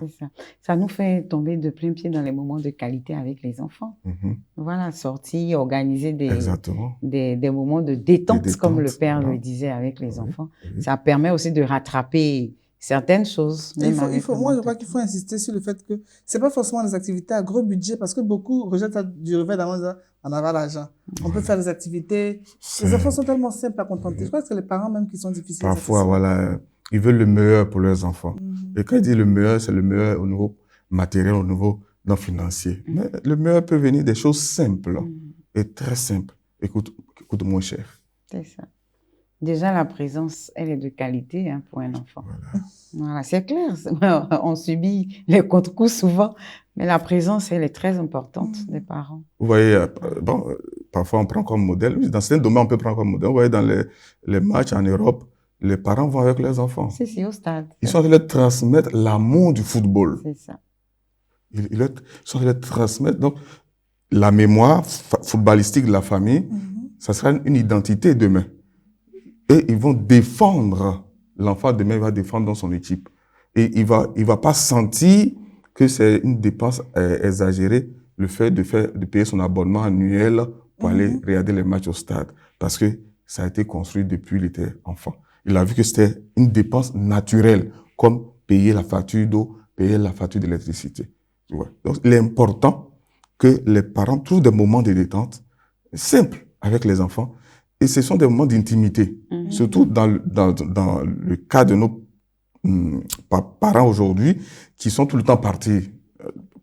C'est ça. Ça nous fait tomber de plein pied dans les moments de qualité avec les enfants. Voilà, sortir, organiser des moments de détente, comme le père le disait avec les enfants. Ça permet aussi de rattraper certaines choses. Moi, je crois qu'il faut insister sur le fait que c'est pas forcément des activités à gros budget parce que beaucoup rejettent du revers d'avant, on a l'argent. On peut faire des activités. Les enfants sont tellement simples à contenter. Je crois que c'est les parents même qui sont difficiles. Parfois, voilà, ils veulent le meilleur pour leurs enfants. Et quand ils disent le meilleur, c'est le meilleur au niveau matériel, au niveau non financier. Mais le meilleur peut venir des choses simples et très simples et coûtent moins cher. C'est ça. Déjà, la présence, elle est de qualité pour un enfant. Voilà, c'est clair. On subit les contre-coups souvent, mais la présence, elle est très importante des parents. Vous voyez, parfois on prend comme modèle. Dans certains domaines, on peut prendre comme modèle. Vous voyez, dans les matchs en Europe, les parents vont avec leurs enfants. C'est au stade. Ils sont en train de leur transmettre l'amour du football. C'est ça. Ils sont en train de leur transmettre donc, la mémoire footballistique de la famille. Ça sera une identité demain. Et ils vont défendre, l'enfant demain il va défendre dans son équipe. Et il va pas sentir que c'est une dépense exagérée, le fait de payer son abonnement annuel pour aller regarder les matchs au stade. Parce que ça a été construit depuis qu'il était enfant. Il a vu que c'était une dépense naturelle, comme payer la facture d'eau, payer la facture d'électricité. Ouais. Donc, il est important que les parents trouvent des moments de détente simples avec les enfants. Et ce sont des moments d'intimité, surtout dans le cas de nos parents aujourd'hui qui sont tout le temps partis.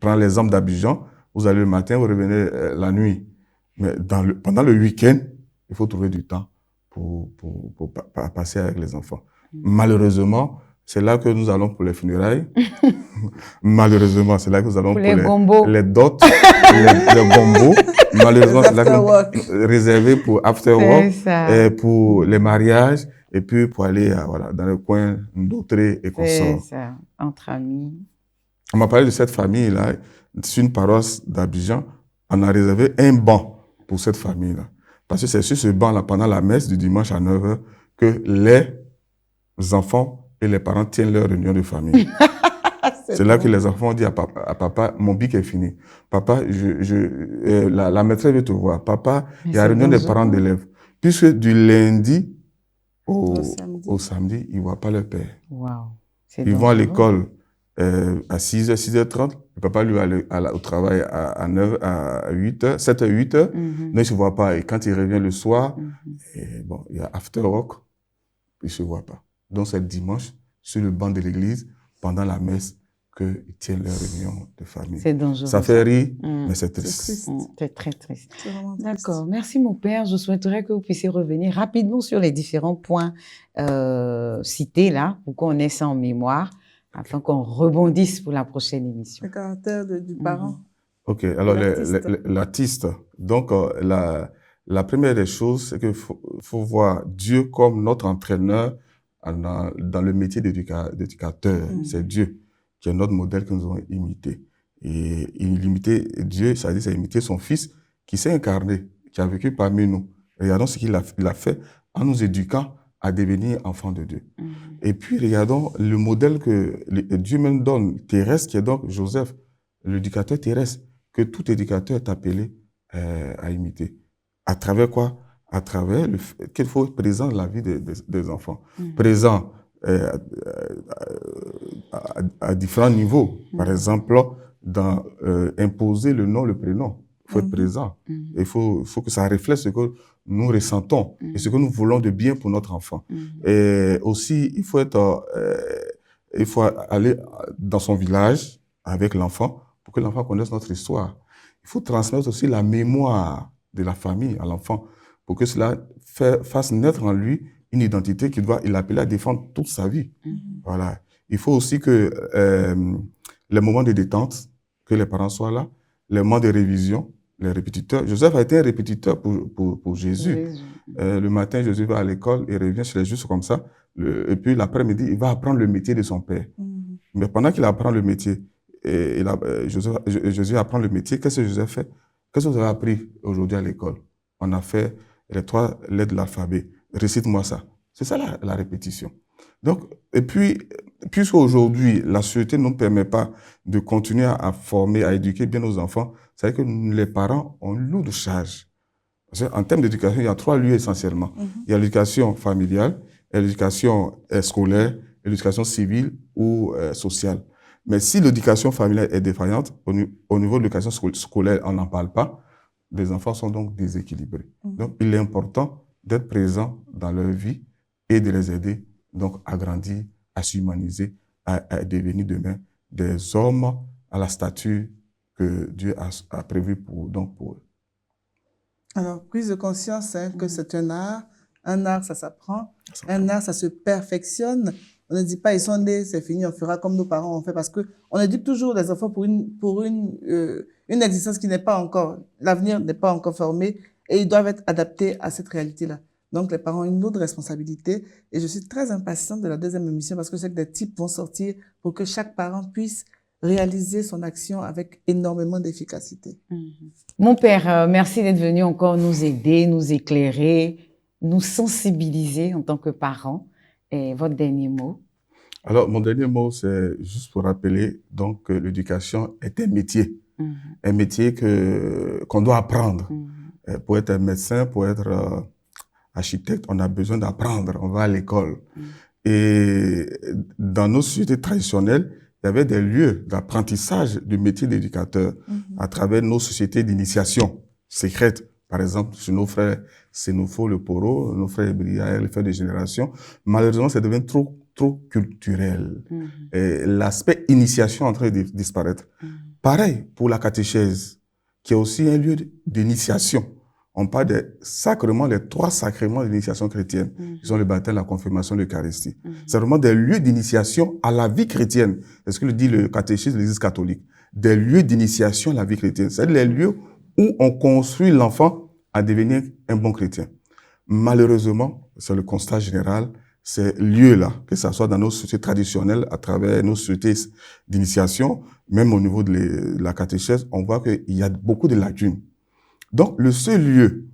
Prenons l'exemple d'Abidjan, vous allez le matin, vous revenez la nuit. Mais pendant le week-end, il faut trouver du temps pour passer avec les enfants. Malheureusement, c'est là que nous allons pour les funérailles. Malheureusement, c'est là que nous allons pour les dots, les gombos. Malheureusement, c'est là que nous réservé pour after work, et pour les mariages, et puis pour aller dans le coin d'Autré et qu'on sort. C'est ça, entre amis. On m'a parlé de cette famille-là, c'est une paroisse d'Abidjan. On a réservé un banc pour cette famille-là. Parce que c'est sur ce banc-là, pendant la messe du dimanche à 9h, que les enfants et les parents tiennent leur réunion de famille. C'est là que les enfants ont dit à papa, mon bic est fini. Papa, la maîtresse veut te voir. Papa, il y a réunion des parents d'élèves. Puisque du lundi au samedi, ils ne voient pas leur père. Wow. Ils vont à l'école à 6h, 6h30. Le papa lui va au travail à 8h, 7h, 8h. Non, il ne se voit pas. Et quand il revient le soir, il y a after work, il ne se voit pas. Donc c'est dimanche, sur le banc de l'église, pendant la messe, qu'ils tiennent leur réunion de famille. C'est dangereux. Ça fait rire, Mm. mais c'est triste. triste. C'est très triste. C'est vraiment triste. D'accord. Merci, mon père. Je souhaiterais que vous puissiez revenir rapidement sur les différents points cités là, pour qu'on ait ça en mémoire, afin qu'on rebondisse pour la prochaine émission. Le caractère du parent. OK. Alors, L'artiste. l'artiste. Donc, la première des choses, c'est qu'il faut voir Dieu comme notre entraîneur dans le métier d'éducateur. C'est Dieu qui est notre modèle que nous avons imité. Et imiter Dieu, ça veut dire c'est imiter son Fils qui s'est incarné, qui a vécu parmi nous. Regardons ce qu'il a fait en nous éduquant à devenir enfants de Dieu. Et puis, regardons le modèle que Dieu même donne, terrestre, qui est donc Joseph, l'éducateur terrestre, que tout éducateur est appelé à imiter. À travers quoi? À travers le fait qu'il faut être présent dans la vie des enfants. Présent à différents niveaux. Par exemple, dans imposer le nom, le prénom. Il faut être présent. Il faut que ça reflète ce que nous ressentons et ce que nous voulons de bien pour notre enfant. Et aussi, il faut aller dans son village avec l'enfant pour que l'enfant connaisse notre histoire. Il faut transmettre aussi la mémoire de la famille à l'enfant pour que cela fasse naître en lui une identité qu'il va appeler à défendre toute sa vie. Voilà. Il faut aussi que les moments de détente, que les parents soient là, les moments de révision, les répétiteurs. Joseph a été un répétiteur pour Jésus. Le matin, Jésus va à l'école et revient chez les justes comme ça. Et puis l'après-midi, il va apprendre le métier de son père. Mais pendant qu'il apprend le métier, Jésus apprend le métier, qu'est-ce que Joseph fait? Qu'est-ce que vous avez appris aujourd'hui à l'école? On a fait les 3 lettres de l'alphabet. Récite-moi ça. C'est ça la répétition. Donc, et puis, puisqu'aujourd'hui, la société ne nous permet pas de continuer à former, à éduquer bien nos enfants, c'est vrai que les parents ont une lourde charge. Parce qu'en termes d'éducation, il y a 3 lieux essentiellement. Il y a l'éducation familiale, il y a l'éducation scolaire, et l'éducation civile ou sociale. Mais si l'éducation familiale est défaillante, au niveau de l'éducation scolaire, on n'en parle pas, les enfants sont donc déséquilibrés. Donc, il est important d'être présent dans leur vie et de les aider donc à grandir, à s'humaniser, à devenir demain des hommes à la stature que Dieu a prévue pour eux. Alors, prise de conscience que c'est un art ça s'apprend, un art ça se perfectionne. On ne dit pas ils sont nés, c'est fini, on fera comme nos parents ont fait, parce que on éduque toujours les enfants pour une existence qui n'est pas encore, l'avenir n'est pas encore formé, et ils doivent être adaptés à cette réalité-là. Donc, les parents ont une autre responsabilité, et je suis très impatiente de la deuxième émission parce que je sais que des tips vont sortir pour que chaque parent puisse réaliser son action avec énormément d'efficacité. Mon père, merci d'être venu encore nous aider, nous éclairer, nous sensibiliser en tant que parents. Et votre dernier mot? Alors, mon dernier mot, c'est juste pour rappeler donc que l'éducation est un métier. Un métier qu'on doit apprendre. Pour être un médecin, pour être architecte, on a besoin d'apprendre. On va à l'école. Et dans nos sociétés traditionnelles, il y avait des lieux d'apprentissage du métier d'éducateur à travers nos sociétés d'initiation secrètes. Par exemple, chez nos frères Sénoufo, le Poro, nos frères Briaël, les frères de génération. Malheureusement, ça devient trop culturel. Et l'aspect initiation est en train de disparaître. Pareil pour la catéchèse, qui est aussi un lieu d'initiation. On parle des sacrements, les 3 sacrements de l'initiation chrétienne, qui sont le baptême, la confirmation, l'Eucharistie. C'est vraiment des lieux d'initiation à la vie chrétienne. C'est ce que dit le catéchisme de l'Église catholique. Des lieux d'initiation à la vie chrétienne. C'est les lieux où on construit l'enfant à devenir un bon chrétien. Malheureusement, c'est le constat général, ces lieux-là, que ce soit dans nos sociétés traditionnelles, à travers nos sociétés d'initiation, même au niveau de la catéchèse, on voit qu'il y a beaucoup de lacunes. Donc, le seul lieu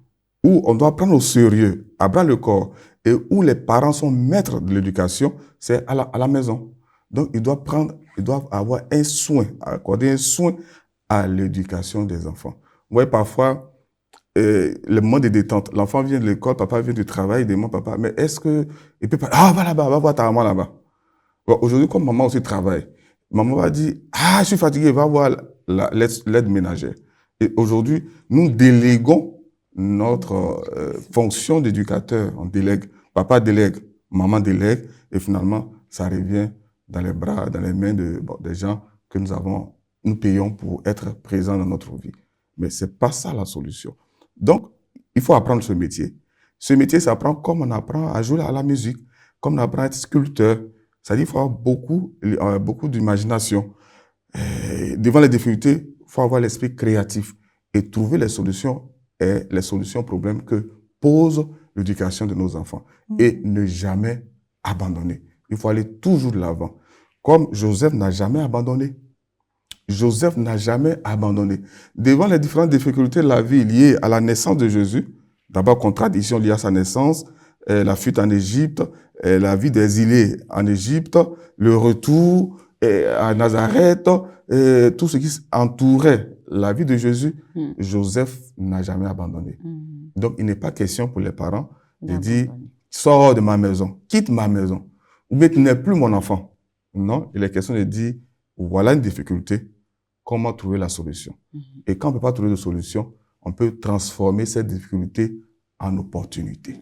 où on doit prendre au sérieux, à bras le corps, et où les parents sont maîtres de l'éducation, c'est à la maison. Donc, ils doivent avoir un soin, accorder un soin à l'éducation des enfants. Vous voyez, parfois, le moment de détente, l'enfant vient de l'école, papa vient du travail, il demande papa, mais est-ce que, il peut pas, va là-bas, va voir ta maman là-bas. Bon, aujourd'hui, comme maman aussi travaille, maman va dire, je suis fatigué, va voir l'aide ménagère. Et aujourd'hui, nous déléguons notre fonction d'éducateur. On délègue, papa délègue, maman délègue, et finalement, ça revient dans les bras, dans les mains des gens que nous payons pour être présents dans notre vie. Mais c'est pas ça la solution. Donc, il faut apprendre ce métier. Ce métier s'apprend comme on apprend à jouer à la musique, comme on apprend à être sculpteur. C'est-à-dire qu'il faut avoir beaucoup d'imagination. Devant les difficultés, il faut avoir l'esprit créatif et trouver les solutions aux problèmes que pose l'éducation de nos enfants. Et ne jamais abandonner. Il faut aller toujours de l'avant. Comme Joseph n'a jamais abandonné. Joseph n'a jamais abandonné. Devant les différentes difficultés de la vie liées à la naissance de Jésus, d'abord contradiction liée à sa naissance, la fuite en Égypte, la vie d'exilé en Égypte, le retour à Nazareth, tout ce qui entourait la vie de Jésus, Joseph n'a jamais abandonné. Donc, il n'est pas question pour les parents de dire « Sors de ma maison, quitte ma maison, ou bien tu n'es plus mon enfant ». Non, il est question de dire « Voilà une difficulté, comment trouver la solution ?» Et quand on ne peut pas trouver de solution, on peut transformer cette difficulté en opportunité.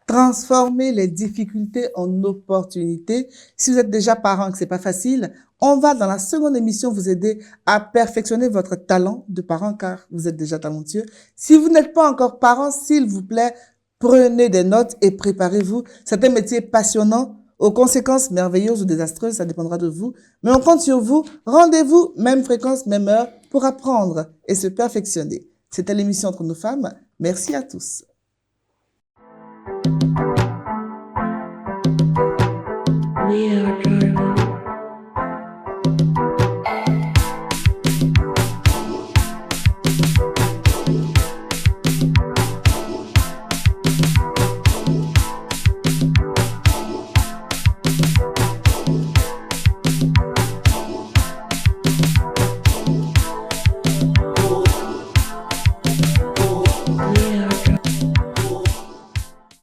Transformer les difficultés en opportunités. Si vous êtes déjà parent et que c'est pas facile, on va dans la seconde émission vous aider à perfectionner votre talent de parent car vous êtes déjà talentueux. Si vous n'êtes pas encore parent, s'il vous plaît, prenez des notes et préparez-vous. C'est un métier passionnant, aux conséquences merveilleuses ou désastreuses, ça dépendra de vous. Mais on compte sur vous. Rendez-vous, même fréquence, même heure, pour apprendre et se perfectionner. C'était l'émission Entre nous femmes. Merci à tous. We are Dharma.